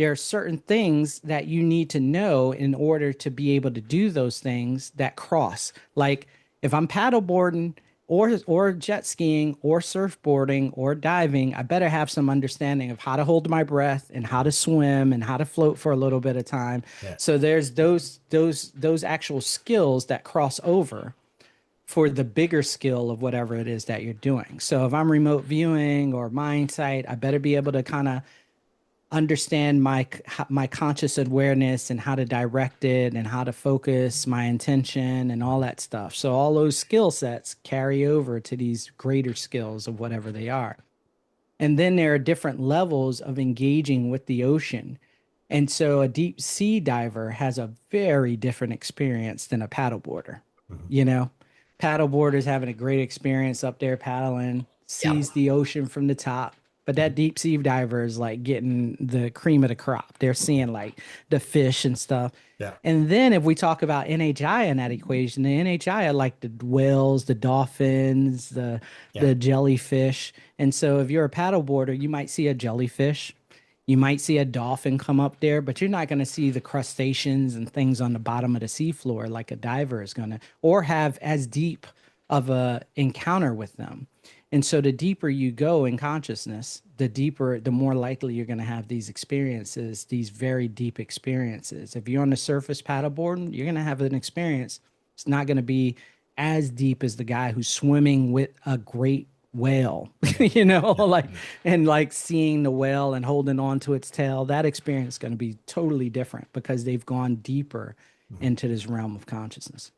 are certain things that you need to know in order to be able to do those things that cross. Like if I'm paddleboarding or jet skiing or surfboarding or diving, I better have some understanding of how to hold my breath and how to swim and how to float for a little bit of time. Yeah. So there's those actual skills that cross over for the bigger skill of whatever it is that you're doing. So if I'm remote viewing or mind sight, I better be able to kind of understand my conscious awareness and how to direct it and how to focus my intention and all that stuff. So all those skill sets carry over to these greater skills of whatever they are. And then there are different levels of engaging with the ocean. And so a deep sea diver has a very different experience than a paddleboarder. Mhm. You know, paddleboarders having a great experience up there paddling, Yeah. sees the ocean from the top. But that deep sea diver is like getting the cream of the crop. They're seeing like the fish and stuff. Yeah. And then if we talk about NHI in that equation, the NHI are like the whales, the dolphins, Yeah. the jellyfish. And so if you're a paddleboarder, you might see a jellyfish, you might see a dolphin come up there, but you're not going to see the crustaceans and things on the bottom of the seafloor like a diver is going to, or have as deep of a encounter with them. And so the deeper you go in consciousness, the deeper, the more likely you're going to have these experiences, these very deep experiences. If you're on the surface paddleboarding, you're going to have an experience. It's not going to be as deep as the guy who's swimming with a great whale, Yeah. like, and like seeing the whale and holding on to its tail. That experience is going to be totally different because they've gone deeper Mhm. into this realm of consciousness.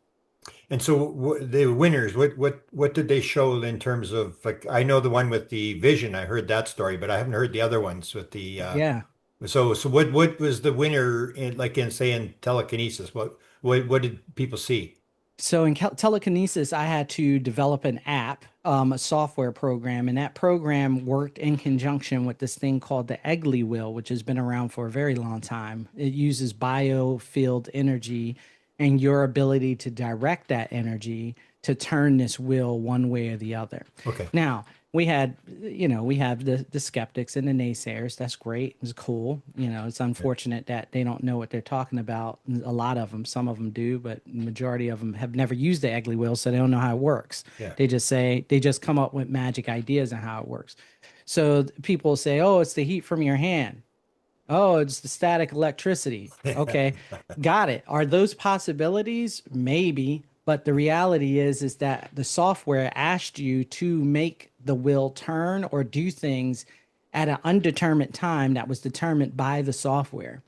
And so the winners, what did they show in terms of like I know the one with the vision, I heard that story, but I haven't heard the other ones with the Yeah. so what was the winner in like in say in telekinesis? What did people see? So in telekinesis, I had to develop an app, a software program, and that program worked in conjunction with this thing called the Egley wheel, which has been around for a very long time. It uses biofield energy and your ability to direct that energy to turn this wheel one way or the other. Okay. Now, we have the skeptics and the naysayers. That's great. It's cool. It's Yeah. unfortunate that they don't know what they're talking about. A lot of them, some of them do, but the majority of them have never used the Egley wheel, so they don't know how it works. Yeah. They just come up with magic ideas on how it works. So people say, "Oh, it's the heat from your hand. Oh, it's the static electricity." Okay, got it. Are those possibilities? Maybe, but the reality is that the software asked you to make the wheel turn or do things at an undetermined time that was determined by the software.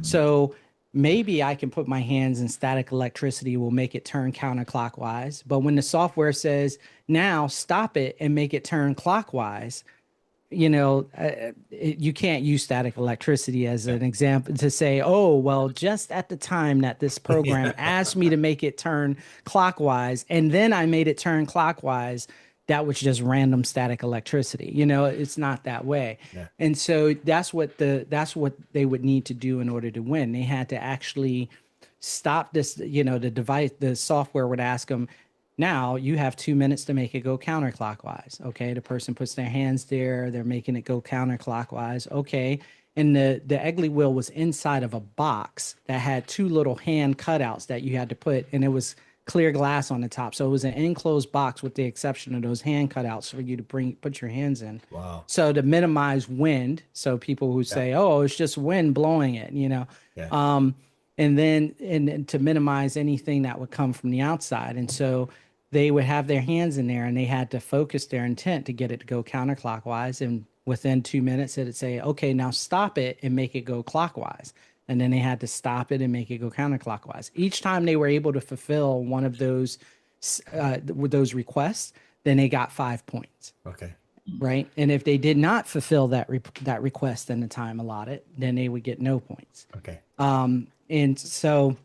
So maybe I can put my hands in static electricity will make it turn counterclockwise, but when the software says now stop it and make it turn clockwise, you can't use static electricity as Yeah. an example to say, oh, well, just at the time that this program asked me to make it turn clockwise, and then I made it turn clockwise, that was just random static electricity. It's not that way. Yeah. And so that's what they would need to do in order to win. They had to actually stop this, the device, the software would ask them, now you have 2 minutes to make it go counterclockwise. Okay. The person puts their hands there, they're making it go counterclockwise. Okay. And the Egley wheel was inside of a box that had two little hand cutouts that you had to put, and it was clear glass on the top. So it was an enclosed box with the exception of those hand cutouts for you to put your hands in. Wow. So to minimize wind. So people who Yeah. say, oh, it's just wind blowing it. Yeah. And then to minimize anything that would come from the outside. And so they would have their hands in there and they had to focus their intent to get it to go counterclockwise. And within 2 minutes, it'd say, okay, now stop it and make it go clockwise. And then they had to stop it and make it go counterclockwise. Each time they were able to fulfill one of those requests, then they got 5 points. Okay. Right. And if they did not fulfill that request in the time allotted, then they would get no points. Okay. And so,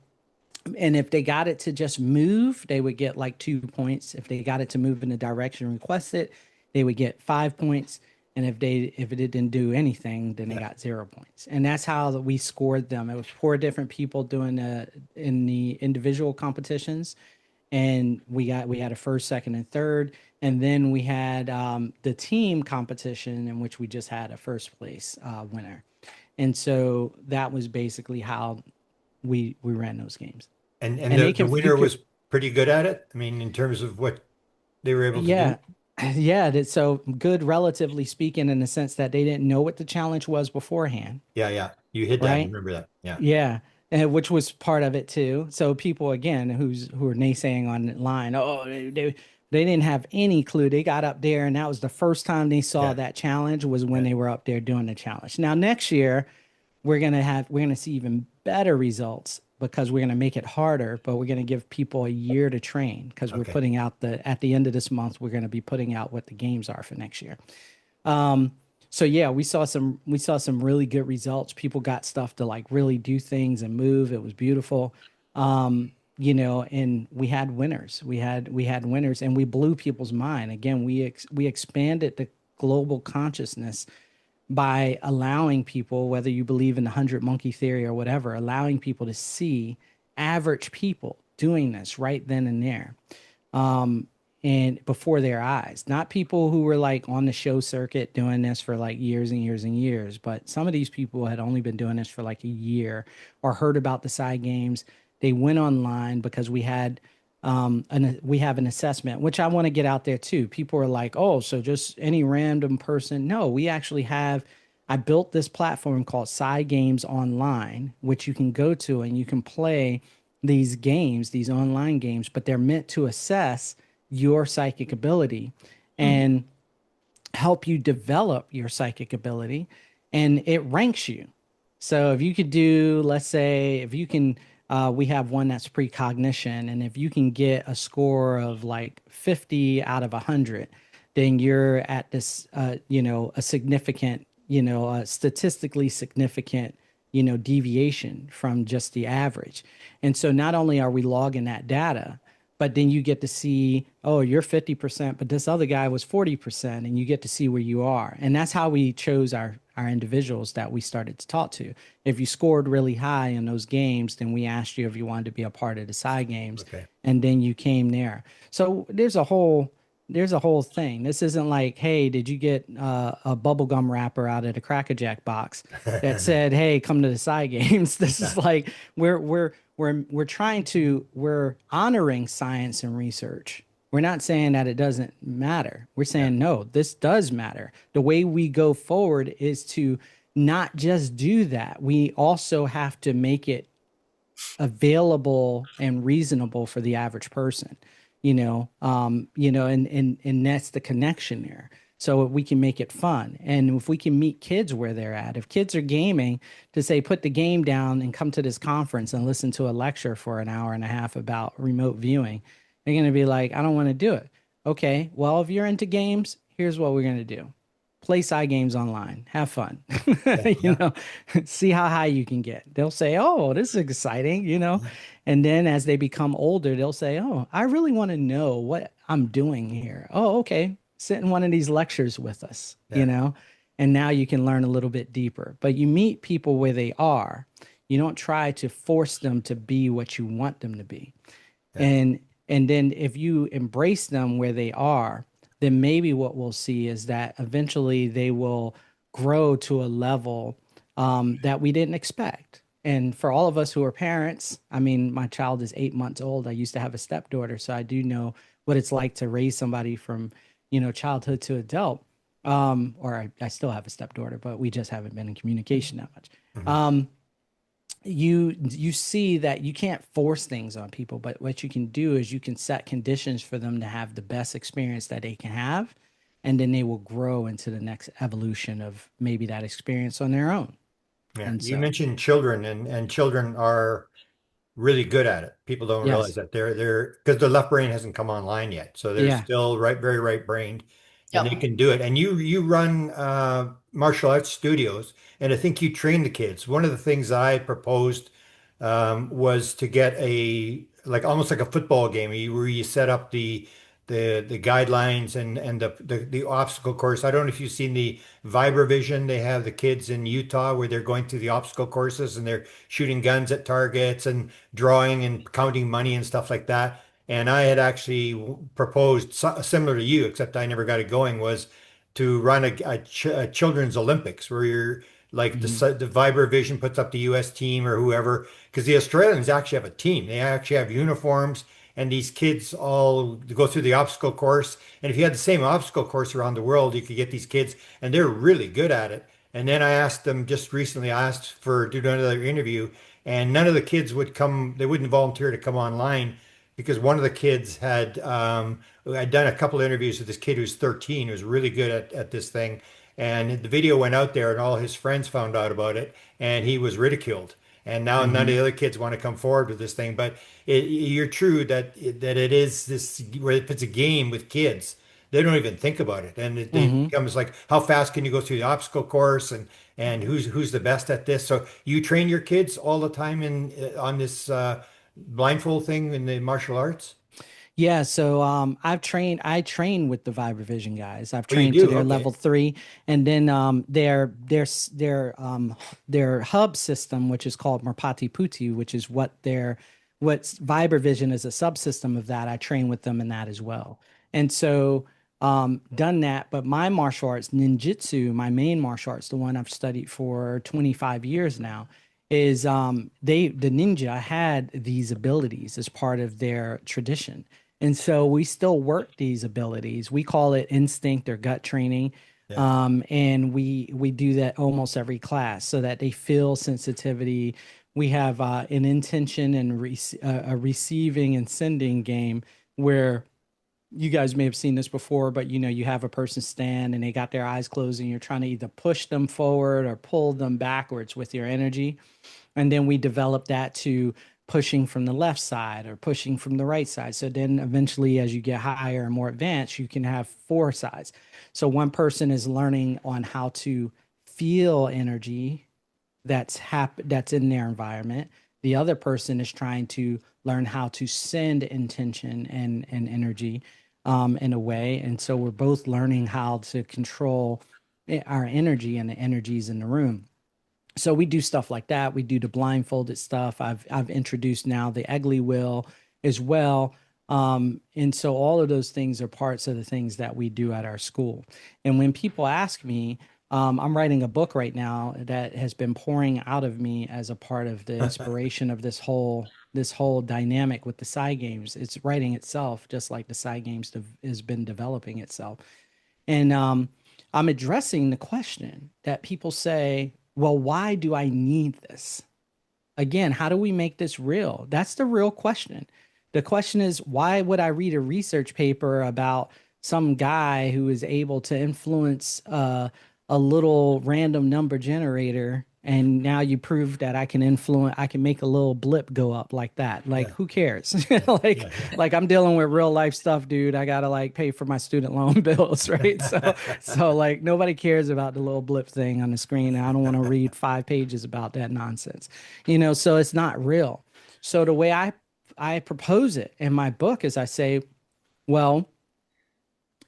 and if they got it to just move, they would get like 2 points. If they got it to move in the direction requested, they would get 5 points. And if it didn't do anything, then they got 0 points. And that's how we scored them. It was 4 different people doing in the individual competitions. And we had a first, second, and third. And then we had the team competition in which we just had a first place winner. And so that was basically how we ran those games. And And the they can you winner could was pretty good at it. I mean, in terms of what they were able to do? Yeah. Yeah, that's so good, relatively speaking, in the sense that they didn't know what the challenge was beforehand, Yeah, yeah. You hit that. I right? remember that. Yeah. Yeah, and which was part of it too. So people again who are naysaying online, oh, they didn't have any clue. They got up there, and that was the first time they saw Yeah. that challenge was when Yeah. they were up there doing the challenge. Now next year we're gonna see even better results because we're gonna make it harder, but we're gonna give people a year to train because we're Okay. putting out the at the end of this month we're gonna be putting out what the games are for next year. Um, so yeah, we saw some really good results. People got stuff to like really do things and move. It was beautiful. And we had winners. We had winners and we blew people's mind. Again, we expanded the global consciousness by allowing people, whether you believe in the 100 monkey theory or whatever, allowing people to see average people doing this right then and there, um, and before their eyes. Not people who were like on the show circuit doing this for like years and years and years, but some of these people had only been doing this for like a year or heard about the side games. They went online because we have an assessment, which I want to get out there too. People are like, oh, so just any random person. No, we actually have, I built this platform called Psi Games Online, which you can go to and you can play these games, these online games, but they're meant to assess your psychic ability and help you develop your psychic ability. And it ranks you. So if you could do, let's say, if you can, we have one that's precognition, and if you can get a score of like 50 out of 100, then you're at this, a significant, a statistically significant, deviation from just the average. And so not only are we logging that data, but then you get to see, oh, you're 50%, but this other guy was 40%, and you get to see where you are. And that's how we chose our individuals that we started to talk to. If you scored really high in those games, then we asked you if you wanted to be a part of the side games, Okay. and then you came there. So there's a whole thing. This isn't like, hey, did you get a bubblegum wrapper out of the Cracker Jack box that said, hey, come to the side games? This is like we're honoring science and research. We're not saying that it doesn't matter. We're Yeah. saying no, this does matter. The way we go forward is to not just do that. We also have to make it available and reasonable for the average person, and that's the connection there. So we can make it fun. And if we can meet kids where they're at, if kids are gaming, to say, put the game down and come to this conference and listen to a lecture for an hour and a half about remote viewing, they're going to be like, I don't want to do it. Okay, well, if you're into games, here's what we're going to do: play side games online, have fun, Yeah. Yeah. see how high you can get. They'll say, oh, this is exciting. And then as they become older, they'll say, oh, I really want to know what I'm doing here. Oh, okay, sit in one of these lectures with us. Yeah. And now you can learn a little bit deeper. But you meet people where they are. You don't try to force them to be what you want them to be. Yeah. And then if you embrace them where they are, then maybe what we'll see is that eventually they will grow to a level that we didn't expect. And for all of us who are parents, I mean, my child is 8 months old. I used to have a stepdaughter, so I do know what it's like to raise somebody from, childhood to adult. I still have a stepdaughter, but we just haven't been in communication that much. Mhm. Um, you see that you can't force things on people, but what you can do is you can set conditions for them to have the best experience that they can have, and then they will grow into the next evolution of maybe that experience on their own. Yeah. And You so, mentioned children, and children are really good at it. People don't realize yes, that they're because the left brain hasn't come online yet. So they're yeah, still very right brained, and they Yep. can do it. And you run martial arts studios, and I think you train the kids. One of the things that I proposed was to get a like almost like a football game where you set up the guidelines and the obstacle course. I don't know if you've seen the Vibravision. They have the kids in Utah where they're going through the obstacle courses and they're shooting guns at targets and drawing and counting money and stuff like that. And I had actually proposed similar to you, except I never got it going, was to run a children's Olympics where you're like mhm, the Vibravision puts up the U.S. team or whoever, because the Australians actually have a team. They actually have uniforms and these kids all go through the obstacle course. And if you had the same obstacle course around the world, you could get these kids, and they're really good at it. And then I asked them just recently, I asked for to do another interview, and none of the kids would come, they wouldn't volunteer to come online because one of the kids I'd done a couple of interviews with this kid who's 13, who's really good at this thing. And the video went out there, and all his friends found out about it, and he was ridiculed. And now none of Hmm. the other kids want to come forward with this thing. But you're true that it is this where if it's a game with kids, they don't even think about it, and it Hmm. becomes like how fast can you go through the obstacle course, and who's the best at this. So you train your kids all the time in on this blindfold thing in the martial arts. Yeah, so I train with the Vibravision guys. I've Oh, you trained to do? their Okay. level 3, and then their hub system, which is called Merpati Putti, which is what's Vibravision is a subsystem of that. I train with them in that as well. And so done that, but my martial arts, ninjutsu, my main martial arts, the one I've studied for 25 years now, is the ninja had these abilities as part of their tradition. And so we still work these abilities. We call it instinct or gut training. Yeah. And we do that almost every class so that they feel sensitivity. We have an intention and a receiving and sending game where you guys may have seen this before, but you have a person stand and they got their eyes closed and you're trying to either push them forward or pull them backwards with your energy. And then we develop that to pushing from the left side or pushing from the right side. So then eventually, as you get higher and more advanced, you can have four sides. So one person is learning on how to feel energy that's in their environment. The other person is trying to learn how to send intention and energy in a way. And so we're both learning how to control our energy and the energies in the room. So we do stuff like that. We do the blindfolded stuff. I've introduced now the Eggley wheel as well. And so all of those things are parts of the things that we do at our school. And when people ask me, I'm writing a book right now that has been pouring out of me as a part of the inspiration of this whole dynamic with the Psi Games. It's writing itself, just like the Psi Games has been developing itself. And I'm addressing the question that people say, well, why do I need this? Again, how do we make this real? That's the real question. The question is, why would I read a research paper about some guy who is able to influence a little random number generator? And now you prove that I can make a little blip go up like that. Like, Yeah. who cares? Yeah. Like I'm dealing with real life stuff, dude. I gotta like pay for my student loan bills, right? So like nobody cares about the little blip thing on the screen. And I don't want to read 5 pages about that nonsense, so it's not real. So the way I propose it in my book is I say, well,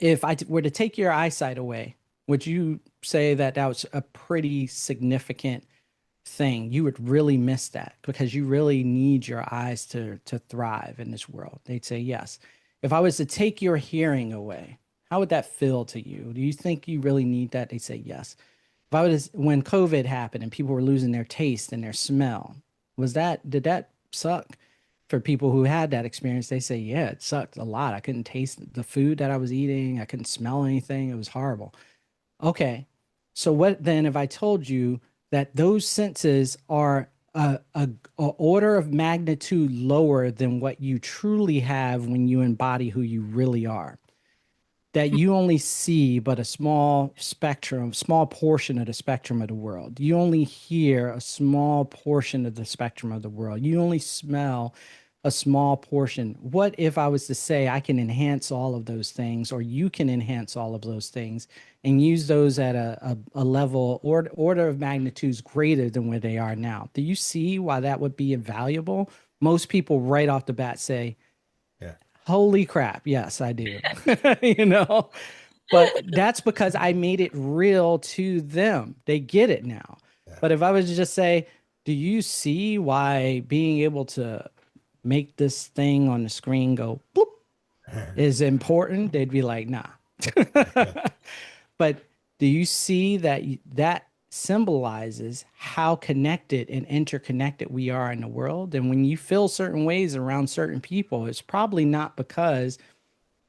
if were to take your eyesight away, would you say that that was a pretty significant thing? You would really miss that because you really need your eyes to thrive in this world. They'd say yes. If I was to take your hearing away, how would that feel to you? Do you think you really need that? They say yes. If I was when COVID happened and people were losing their taste and their smell, did that suck? For people who had that experience, they say, yeah, it sucked a lot. I couldn't taste the food that I was eating. I couldn't smell anything. It was horrible. Okay. So what then if I told you that those senses are a order of magnitude lower than what you truly have when you embody who you really are? That you only see but a small spectrum, small portion of the spectrum of the world. You only hear a small portion of the spectrum of the world. You only smell a small portion. What if I was to say I can enhance all of those things, or you can enhance all of those things and use those at a level or order of magnitudes greater than where they are now? Do you see why that would be invaluable? Most people right off the bat say, Yeah. holy crap, yes, I do. you know, but that's because I made it real to them. They get it now. Yeah. But if I was to just say, do you see why being able to make this thing on the screen go bloop is important? They'd be like, nah. Yeah. But do you see that that symbolizes how connected and interconnected we are in the world. And when you feel certain ways around certain people, it's probably not because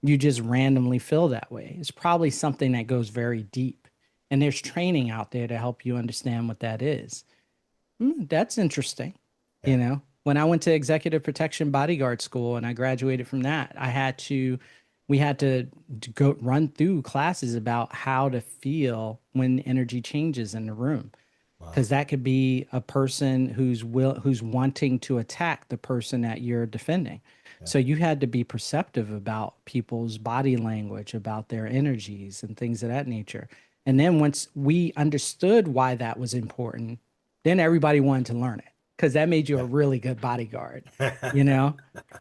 you just randomly feel that way. It's probably something that goes very deep. And there's training out there to help you understand what that is. That's interesting. Yeah. When I went to executive protection bodyguard school and I graduated from that, we had to go run through classes about how to feel when energy changes in the room. Wow. Because that could be a person who's wanting to attack the person that you're defending. Yeah. So you had to be perceptive about people's body language, about their energies and things of that nature. And then once we understood why that was important, then everybody wanted to learn it because that made you a Yeah. really good bodyguard, you know?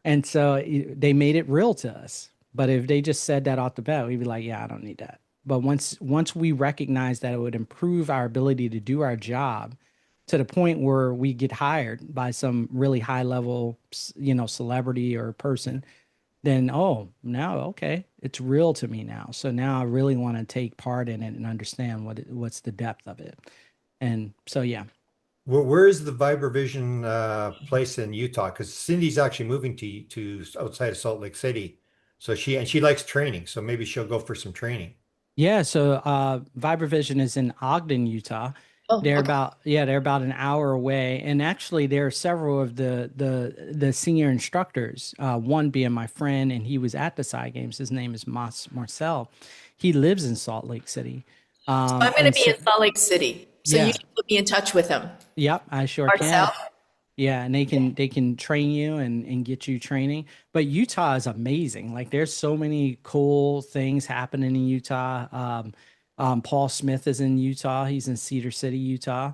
And so they made it real to us. But if they just said that off the bat, we'd be like, yeah, I don't need that. But once we recognize that it would improve our ability to do our job to the point where we get hired by some really high level, celebrity or person, then now okay, it's real to me now. So now I really want to take part in it and understand what's the depth of it. And so yeah. Where is the Vibravision place in Utah? Because Cindy's actually moving to outside of Salt Lake City, so she likes training. So maybe she'll go for some training. Yeah, so Vibravision is in Ogden, Utah. Oh, okay. They're about an hour away. And actually there are several of the senior instructors, one being my friend, and he was at the Psi Games. His name is Marcel. He lives in Salt Lake City. So I'm going to And be so in Salt Lake City. So you yeah, can put me in touch with him. yep, I sure can. Marcel? Yeah, and they can train you and get you training. But Utah is amazing. Like there's so many cool things happening in Utah. Paul Smith is in Utah. He's in Cedar City, Utah,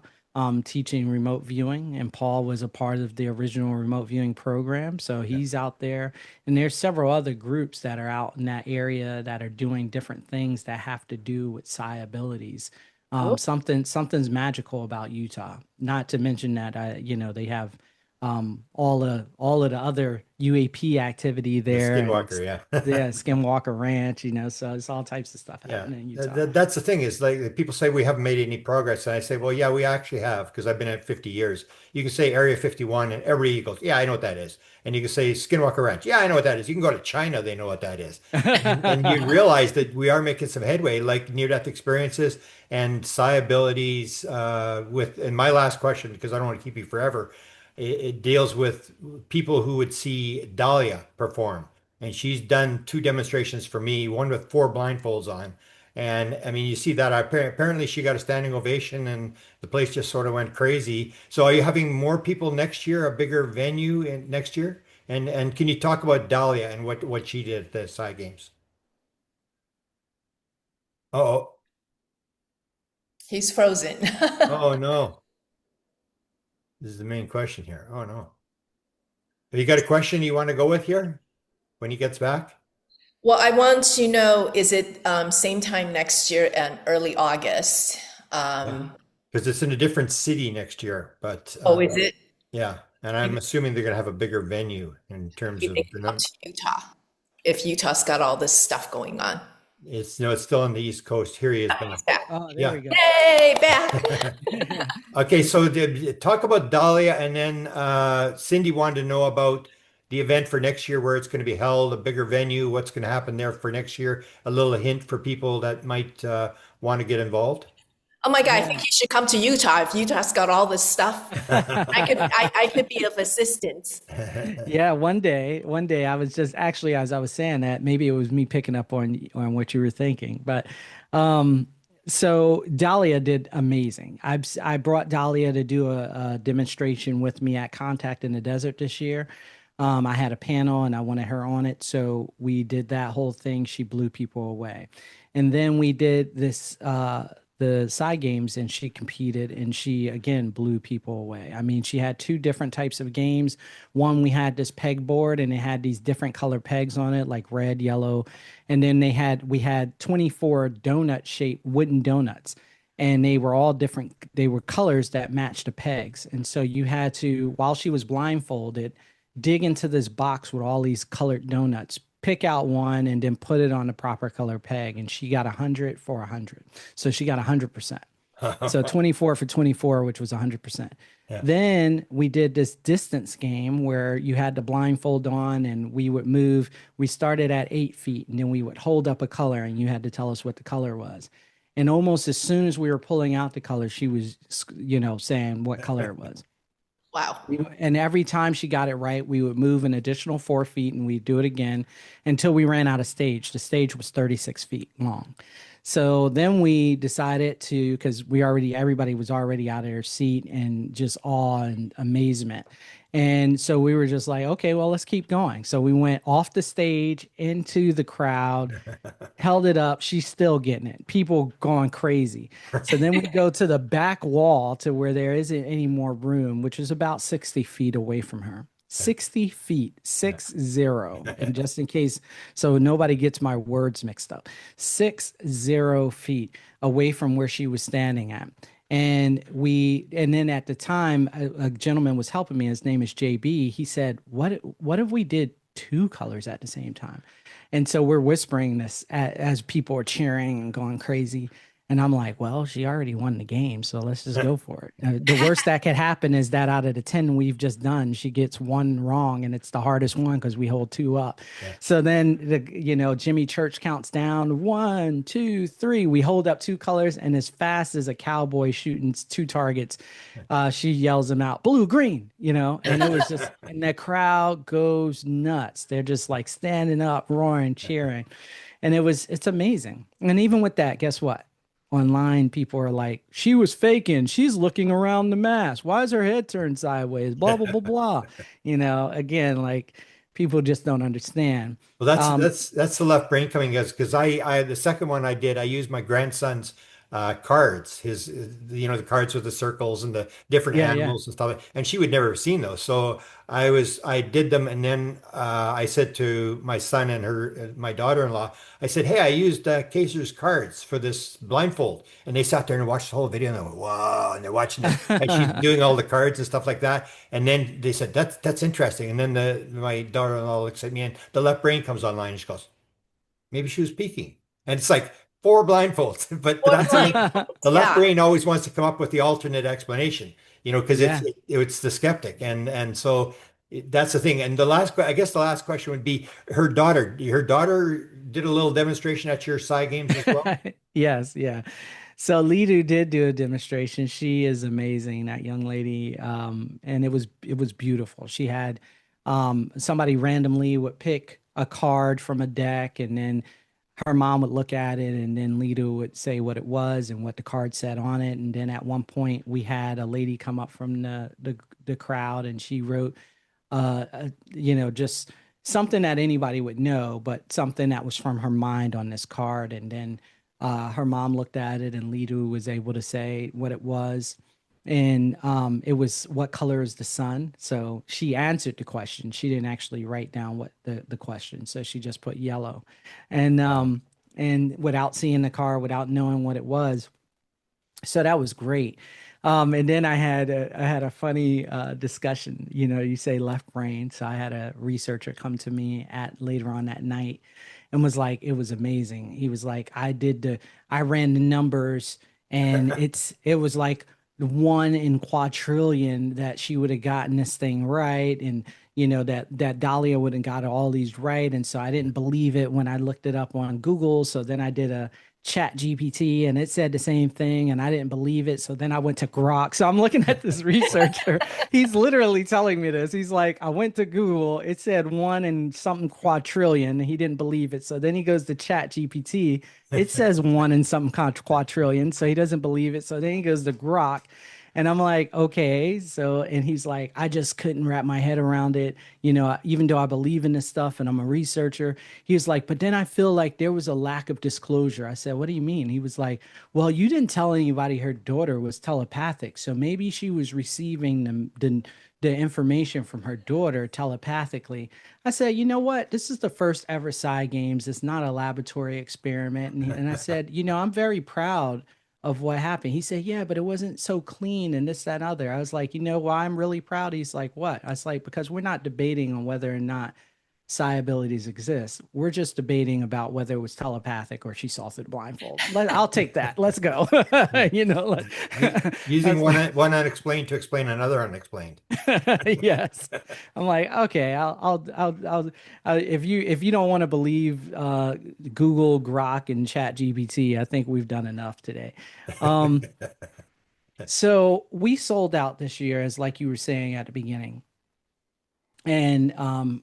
teaching remote viewing. And Paul was a part of the original remote viewing program. So Yeah. he's out there. And there's several other groups that are out in that area that are doing different things that have to do with psi abilities. Oh, Something's magical about Utah. Not to mention that they have all of the other UAP activity The there, and Skinwalker, yeah. yeah, Skinwalker Ranch. So it's all types of stuff Yeah, happening in Utah. that's the thing is like people say we haven't made any progress, and I say, well, yeah, we actually have because I've been at 50 years. You can say Area 51, and everybody goes, yeah, I know what that is. And you can say Skinwalker Ranch, yeah, I know what that is. You can go to China, they know what that is. And you realize that we are making some headway, like near-death experiences and psi abilities. And my last question, because I don't want to keep you forever, it deals with people who would see Dalia perform. And she's done two demonstrations for me, one with four blindfolds on. And I mean, you see that apparently she got a standing ovation and the place just sort of went crazy. So are you having more people next year, a bigger venue in next year? And can you talk about Dahlia and what she did at the Psi Games? Oh, he's frozen. oh no. This is the main question here. Oh no. Have you got a question you want to go with here when he gets back? Well, I want to know, is it same time next year and early August? Yeah. Um, Because it's in a different city next year, but oh, is it? yeah, and I'm Maybe, assuming they're going to have a bigger venue in terms maybe they of can the come number. to Utah if Utah's got all this stuff going on. It's no, it's still on the East Coast. Here he is He's back. back. Oh, there Yeah. we go. Yay, back. Okay, so talk about Dahlia, and then Cindy wanted to know about the event for next year, where it's going to be held, a bigger venue, what's going to happen there for next year. A little hint for people that might want to get involved. Oh my God, I think Yeah. you should come to Utah if Utah's got all this stuff. I could be of assistance. Yeah, one day I was just actually as I was saying that maybe it was me picking up on what you were thinking, but um so Dahlia did amazing. I brought Dahlia to do a demonstration with me at Contact in the Desert this year. I had a panel and I wanted her on it, so we did that whole thing. She blew people away, and then we did the side games and she competed and she again blew people away. I mean, she had two different types of games. One, we had this peg board and it had these different color pegs on it, like red, yellow, and then we had 24 donut shaped wooden donuts, and they were all different. They were colors that matched the pegs, and so you had to, while she was blindfolded, dig into this box with all these colored donuts, pick out one, and then put it on the proper color peg. And she got 100 for 100. So she got 100%. So 24 for 24, which was 100%. Yeah. Then we did this distance game where you had the blindfold on and we would move. We started at 8 feet and then we would hold up a color and you had to tell us what the color was. And almost as soon as we were pulling out the color, she was, saying what color it was. Wow. And every time she got it right, we would move an additional 4 feet and we'd do it again until we ran out of stage. The stage was 36 feet long. So then we decided to, because everybody was already out of their seat and just awe and amazement. And so we were just like, okay, well, let's keep going. So we went off the stage into the crowd, held it up. She's still getting it. People going crazy. So then we go to the back wall to where there isn't any more room, which is about 60 feet away from her. 60 feet, 6-0. And just in case, so nobody gets my words mixed up, 60 feet away from where she was standing at. And then at the time, a gentleman was helping me. His name is JB. He said, what if we did two colors at the same time? And so we're whispering this as people are cheering and going crazy. And I'm like, well, she already won the game, so let's just go for it. The worst that could happen is that out of the 10 we've just done, she gets one wrong, and it's the hardest one because we hold two up. Yeah. So then Jimmy Church counts down 1, 2, 3. We hold up two colors, and as fast as a cowboy shooting two targets, she yells them out, blue, green, and it was just, and the crowd goes nuts. They're just like standing up, roaring, cheering. And it's amazing. And even with that, guess what? Online, people are like, she was faking. She's looking around the mask. Why is her head turned sideways? Blah, blah, blah, blah. Again, like people just don't understand. Well, that's the left brain coming, because I the second one I used my grandson's cards, the cards with the circles and the different animals and stuff, and she would never have seen those. So I did them, and then I said to my son and my daughter-in-law, I said, hey, I used Kaiser's cards for this blindfold, and they sat there and watched the whole video, and they went, wow, and they're watching it, and she's doing all the cards and stuff like that, and then they said, that's interesting, and then my daughter-in-law looks at me, and the left brain comes online, and she goes, maybe she was peeking, and it's like 4 blindfolds, but that's the thing. The left brain always wants to come up with the alternate explanation, because it's the skeptic, and so that's the thing. And I guess the last question would be her daughter. Her daughter did a little demonstration at your Psi Games as well. Yes, yeah. So Lidu did do a demonstration. She is amazing, that young lady, and it was beautiful. She had somebody randomly would pick a card from a deck, and then her mom would look at it, and then Lidu would say what it was and what the card said on it. And then at one point we had a lady come up from the crowd, and she wrote, just something that anybody would know, but something that was from her mind on this card. And then her mom looked at it, and Lidu was able to say what it was. And it was, what color is the sun? So she answered the question. She didn't actually write down what the question. So she just put yellow. And without seeing the car, without knowing what it was. So that was great. And then I had a funny discussion. You say left brain. So I had a researcher come to me later on that night and was like, it was amazing. He was like, I ran the numbers, and it was like 1 in quadrillion that she would have gotten this thing right, and that Dalia would have got all these right. And so I didn't believe it when I looked it up on Google. So then I did a chat GPT, and it said the same thing, and I didn't believe it. So then I went to Grok. So I'm looking at this researcher. He's literally telling me this. He's like, I went to Google, it said 1 in something quadrillion. He didn't believe it. So then he goes to chat GPT. It says 1 in something quadrillion. So he doesn't believe it. So then he goes to Grok. And I'm like, okay. So, and he's like, I just couldn't wrap my head around it. Even though I believe in this stuff and I'm a researcher, he was like, but then I feel like there was a lack of disclosure. I said, what do you mean? He was like, well, you didn't tell anybody her daughter was telepathic. So maybe she was receiving the information from her daughter telepathically. I said, you know what? This is the first ever Psi Games. It's not a laboratory experiment. And I said, I'm very proud of what happened. He said, yeah, but it wasn't so clean and this, that, and other. I was like, why I'm really proud? He's like, what? I was like, because we're not debating on whether or not psi abilities exist. We're just debating about whether it was telepathic or she saw through the blindfold. I'll take that. Let's go. You know, Using that's like, one unexplained to explain another unexplained. yes. I'm like, okay, if you don't want to believe Google, Grok, and Chat GPT, I think we've done enough today. Um, so we sold out this year, as like you were saying at the beginning, and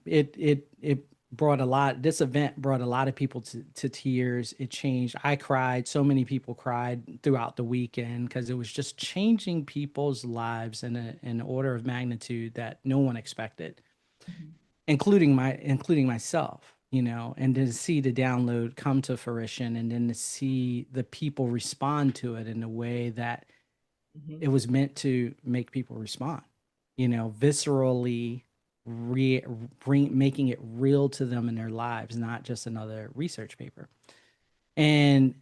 it brought a lot. This event brought a lot of people to tears. It changed. I cried. So many people cried throughout the weekend because it was just changing people's lives in an order of magnitude that no one expected, including myself. You know, and to see the download come to fruition, and then to see the people respond to it in a way that Mhm. it was meant to make people respond, you know, viscerally making it real to them in their lives, not just another research paper. And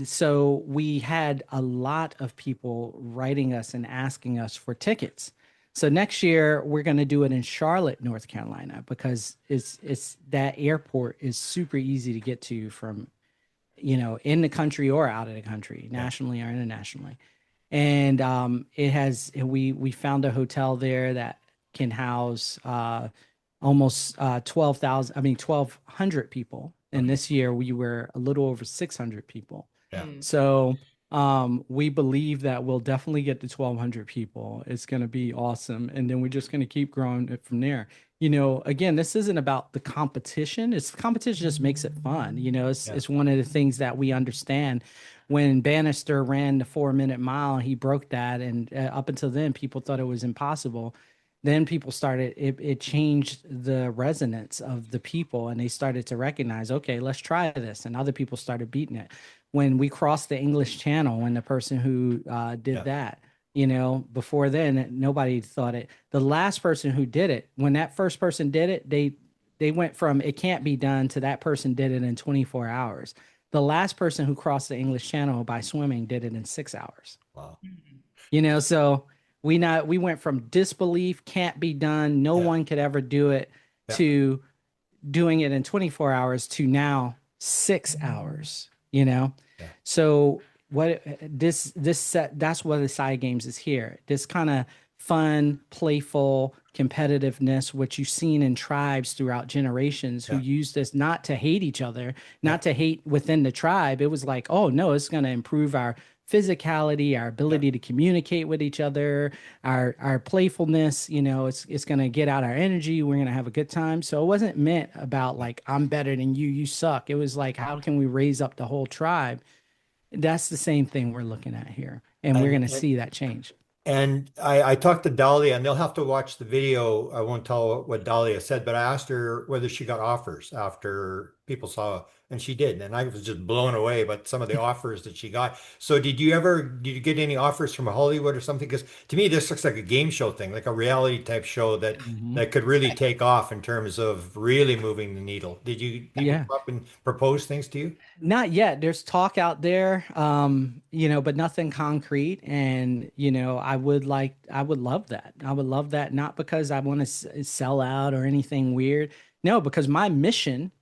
so we had a lot of people writing us and asking us for tickets. So next year we're going to do it in Charlotte, North Carolina, because it's that airport is super easy to get to from, you know, in the country or out of the country, Yeah. nationally or internationally. And it has we found a hotel there that can house almost 12,000, I mean 1,200 people. And Okay. this year we were a little over 600 people. Yeah. Mm. So we believe that we'll definitely get to 1,200 people. It's going to be awesome, and then we're just going to keep growing it from there. You know, again, this isn't about the competition. It's competition just makes it fun. You know, Yeah. it's one of the things that we understand. When Bannister ran the 4 minute mile, he broke that, and up until then, people thought it was impossible. Then people started, it changed the resonance of the people, and they started to recognize, okay, let's try this. And other people started beating it. When we crossed the English Channel, when the person who did Yeah. that, you know, before then, nobody thought it. The last person who did it, when that first person did it, they went from it can't be done to that person did it in 24 hours. The last person who crossed the English Channel by swimming did it in 6 hours. Wow. You know, so we went from disbelief, can't be done, no Yeah. one could ever do it, Yeah. to doing it in 24 hours to now 6 hours, you know? Yeah. So what this set, that's what the Psi Games is here. This kind of fun, playful competitiveness, which you've seen in tribes throughout generations who Yeah. use this not to hate each other, Yeah. not to hate within the tribe. It was like, oh no, it's going to improve our physicality, our Yeah. ability to communicate with each other, our playfulness. You know, it's going to get out our energy. We're going to have a good time. So it wasn't meant about like I'm better than you suck. It was like, how can we raise up the whole tribe? That's the same thing we're looking at here, and we're going to And see that change. And I talked to Dalia, and they'll have to watch the video. I won't tell what Dalia said, but I asked her whether she got offers after people saw, and she did. And I was just blown away by some of the offers that she got. So did you get any offers from Hollywood or something? Because to me, this looks like a game show thing, like a reality type show Mhm. that could really take off in terms of really moving the needle. Did you people Yeah. come up and propose things to you? Not yet. There's talk out there, you know, but nothing concrete. And, you know, I would love that. I would love that, not because I want to sell out or anything weird. No, because my mission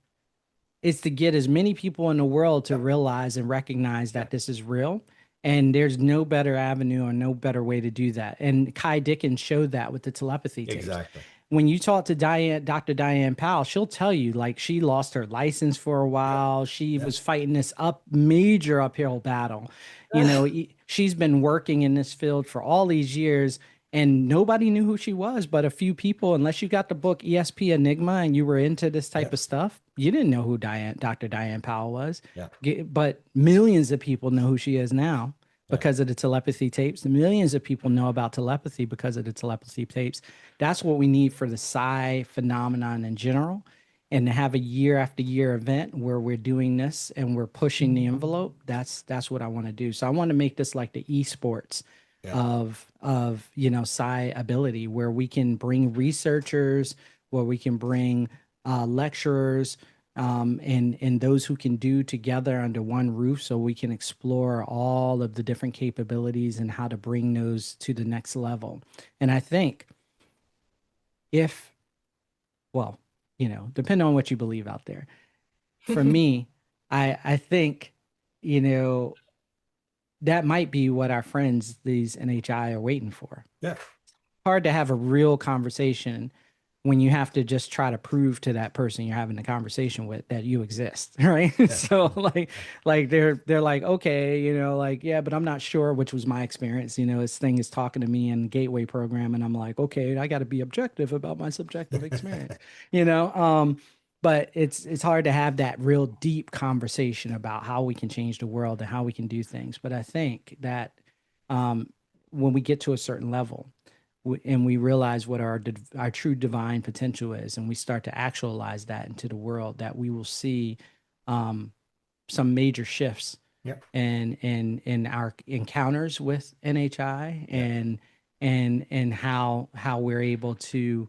is to get as many people in the world to Yeah. realize and recognize Yeah. that this is real. And there's no better avenue or no better way to do that. And Kai Dickens showed that with the telepathy tapes. Exactly. When you talk to Dr. Diane Powell, she'll tell you like she lost her license for a Yeah. while. She Yeah. was fighting this major uphill battle. You know, she's been working in this field for all these years, and nobody knew who she was but a few people. Unless you got the book ESP Enigma and you were into this Yeah. type of stuff, you didn't know who Dr. Diane Powell was. Yeah. But millions of people know who she is now Yeah. because of the telepathy tapes. Millions of people know about telepathy because of the telepathy tapes. That's what we need for the psi phenomenon in general. And to have a year after year event where we're doing this and we're pushing the envelope, that's what I want to do. So I want to make this like the esports Yeah. of you know psi ability, where we can bring researchers, where we can bring lecturers, and those who can do together under one roof, so we can explore all of the different capabilities and how to bring those to the next level. And I think if, well, depending on what you believe out there. For me, I think, you know, that might be what our friends, these NHI, are waiting for. Yeah. Hard to have a real conversation when you have to just try to prove to that person you're having a conversation with that you exist, right? Yeah. So like they're like, okay, like, yeah, but I'm not sure, which was my experience. This thing is talking to me in Gateway program, and I'm like, okay, I got to be objective about my subjective experience, you know. But it's hard to have that real deep conversation about how we can change the world and how we can do things. But I think that when we get to a certain level, and we realize what our true divine potential is, and we start to actualize that into the world, that we will see some major shifts Yep. in our encounters with NHI, Yeah. and how we're able to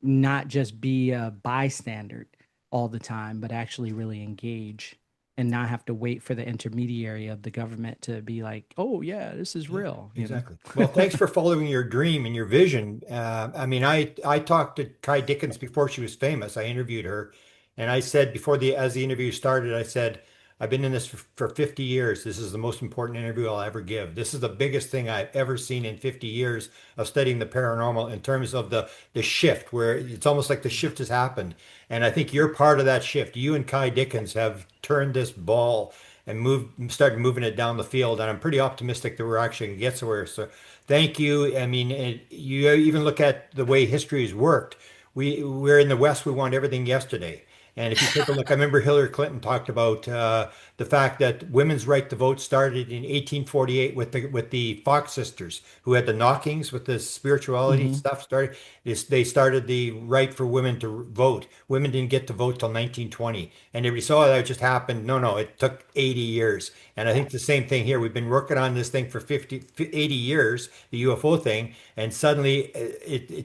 not just be a bystander all the time, but actually really engage and not have to wait for the intermediary of the government to be like, oh yeah, this is Yeah, real. exactly. Well, thanks for following your dream and your vision. I mean, I talked to Kai Dickens before she was famous. I interviewed her, and I said as the interview started, I said, I've been in this for 50 years. This is the most important interview I'll ever give. This is the biggest thing I've ever seen in 50 years of studying the paranormal in terms of the shift, where it's almost like the shift has happened. And I think you're part of that shift. You and Kai Dickens have turned this ball and started moving it down the field. And I'm pretty optimistic that we're actually going to get somewhere. So thank you. I mean, you even look at the way history has worked. We're in the West. We want everything yesterday. And if you take a look, I remember Hillary Clinton talked about the fact that women's right to vote started in 1848 with the Fox sisters who had the knockings with the spirituality Hmm. stuff started. They started the right for women to vote. Women didn't get to vote till 1920, and everybody saw that just happened. No, no, it took 80 years. And I think the same thing here. We've been working on this thing for 80 years, the UFO thing, and suddenly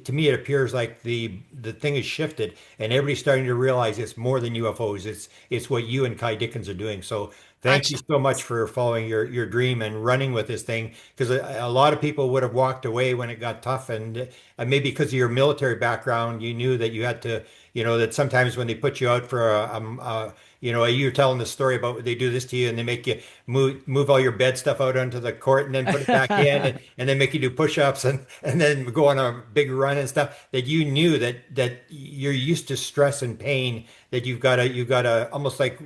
to me it appears like the thing has shifted, and everybody's starting to realize it's more than UFOs. It's what you and Kai Dickens are doing. So thank you Actually, so much for following your dream and running with this thing, because a lot of people would have walked away when it got tough, and maybe because of your military background, you knew that you had to, that sometimes when they put you out for you're telling the story about what they do this to you, and they make you move all your bed stuff out onto the court and then put it back in, and then make you do push-ups and then go on a big run and stuff. That you knew that you're used to stress and pain. That you've got to almost like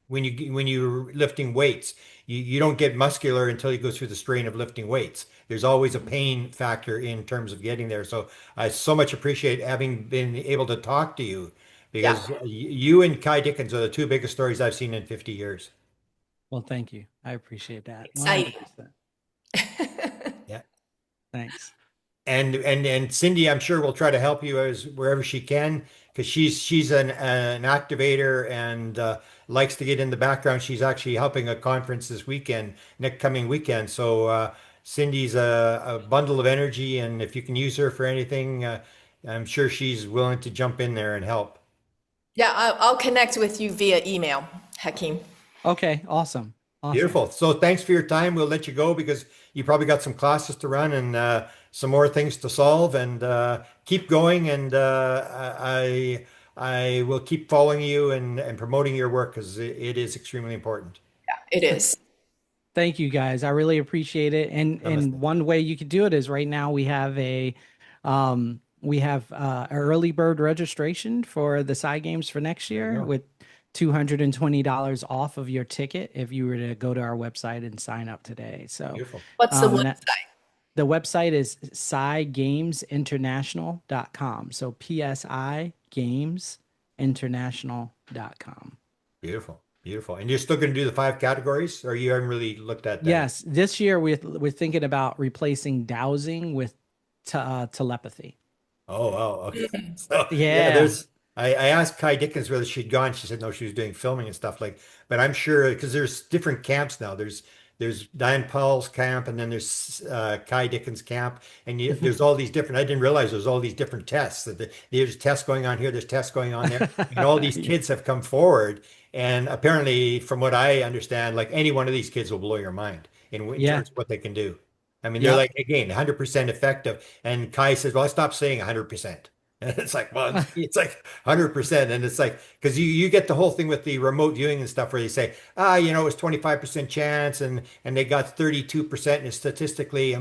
when you're lifting weights, you don't get muscular until you go through the strain of lifting weights. There's always a pain factor in terms of getting there. So I so much appreciate having been able to talk to you, yeah, because you and Kai Dickens are the two biggest stories I've seen in 50 years. Well, thank you. I appreciate that. exciting. 100%. Yeah. Thanks. And Cindy, I'm sure will try to help you as wherever she can, because she's an activator and likes to get in the background. She's actually helping a conference this weekend, next coming weekend. So Cindy's a bundle of energy, and if you can use her for anything, I'm sure she's willing to jump in there and help. Yeah, I'll connect with you via email, Hakeem. Okay, awesome. Awesome. Beautiful. So thanks for your time. We'll let you go because you probably got some classes to run and some more things to solve. And keep going. And I will keep following you and promoting your work because it is extremely important. It is. Thank you guys. I really appreciate it. And Namaste. one way you could do it is right now we have early bird registration for the Psi Games for next There you year go. with $220 off of your ticket if you were to go to our website and sign up today. So Beautiful. What's the and that, website? the website is psigamesinternational.com. So PSI Games International.com. Beautiful. Beautiful. And you're still going to do the five categories, or you haven't really looked at that? Yes, this year we're thinking about replacing dowsing with telepathy. Oh, wow. Okay. So yeah, Yeah. I asked Kai Dickens whether she'd gone. She said no, she was doing filming and stuff like, but I'm sure because there's different camps now. There's Diane Paul's camp, and then there's Kai Dickens camp, and there's all these different. I didn't realize there's all these different tests. There's tests going on here, there's tests going on there, and all these kids have come forward. And apparently, from what I understand, like any one of these kids will blow your mind in Yeah. terms of what they can do. I mean, they're Yep. like again 100% effective. And Kai says, "Well, I stopped saying 100%." And it's like, well, it's like 100%. And it's like, because you get the whole thing with the remote viewing and stuff where they say, it was 25% chance and they got 32% and it's statistically,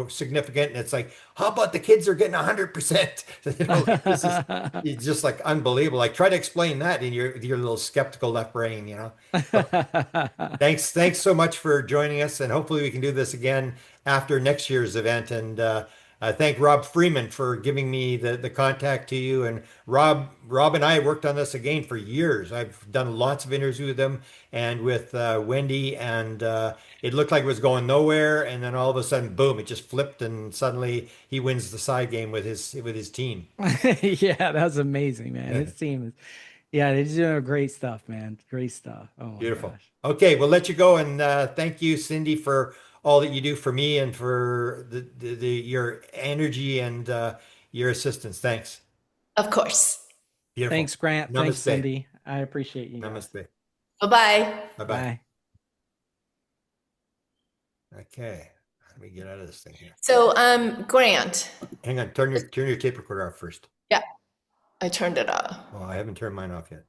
significant. And it's like, how about the kids are getting 100%? Like, this is it's just like unbelievable. Like try to explain that in your little skeptical left brain, So thanks so much for joining us, and hopefully we can do this again after next year's event. And I thank Rob Freeman for giving me the contact to you. And Rob and I worked on this again for years. I've done lots of interviews with him and with Wendy, and it looked like it was going nowhere. And then all of a sudden, boom! It just flipped, and suddenly he wins the side game with his team. Yeah, that was amazing, man. His team is, yeah, they're doing great stuff, man. Great stuff. Oh my Beautiful. gosh. Okay, we'll let you go, and thank you, Cindy, for all that you do for me and for your energy and your assistance. Thanks. Of course. Beautiful. Thanks, Grant. Thanks, Namaste. Cindy. I appreciate you guys. Namaste. Bye-bye. Bye-bye. Bye. Okay. Let me get out of this thing here. So, Grant. Hang on. Turn your tape recorder off first. Yeah, I turned it off. Oh, I haven't turned mine off yet.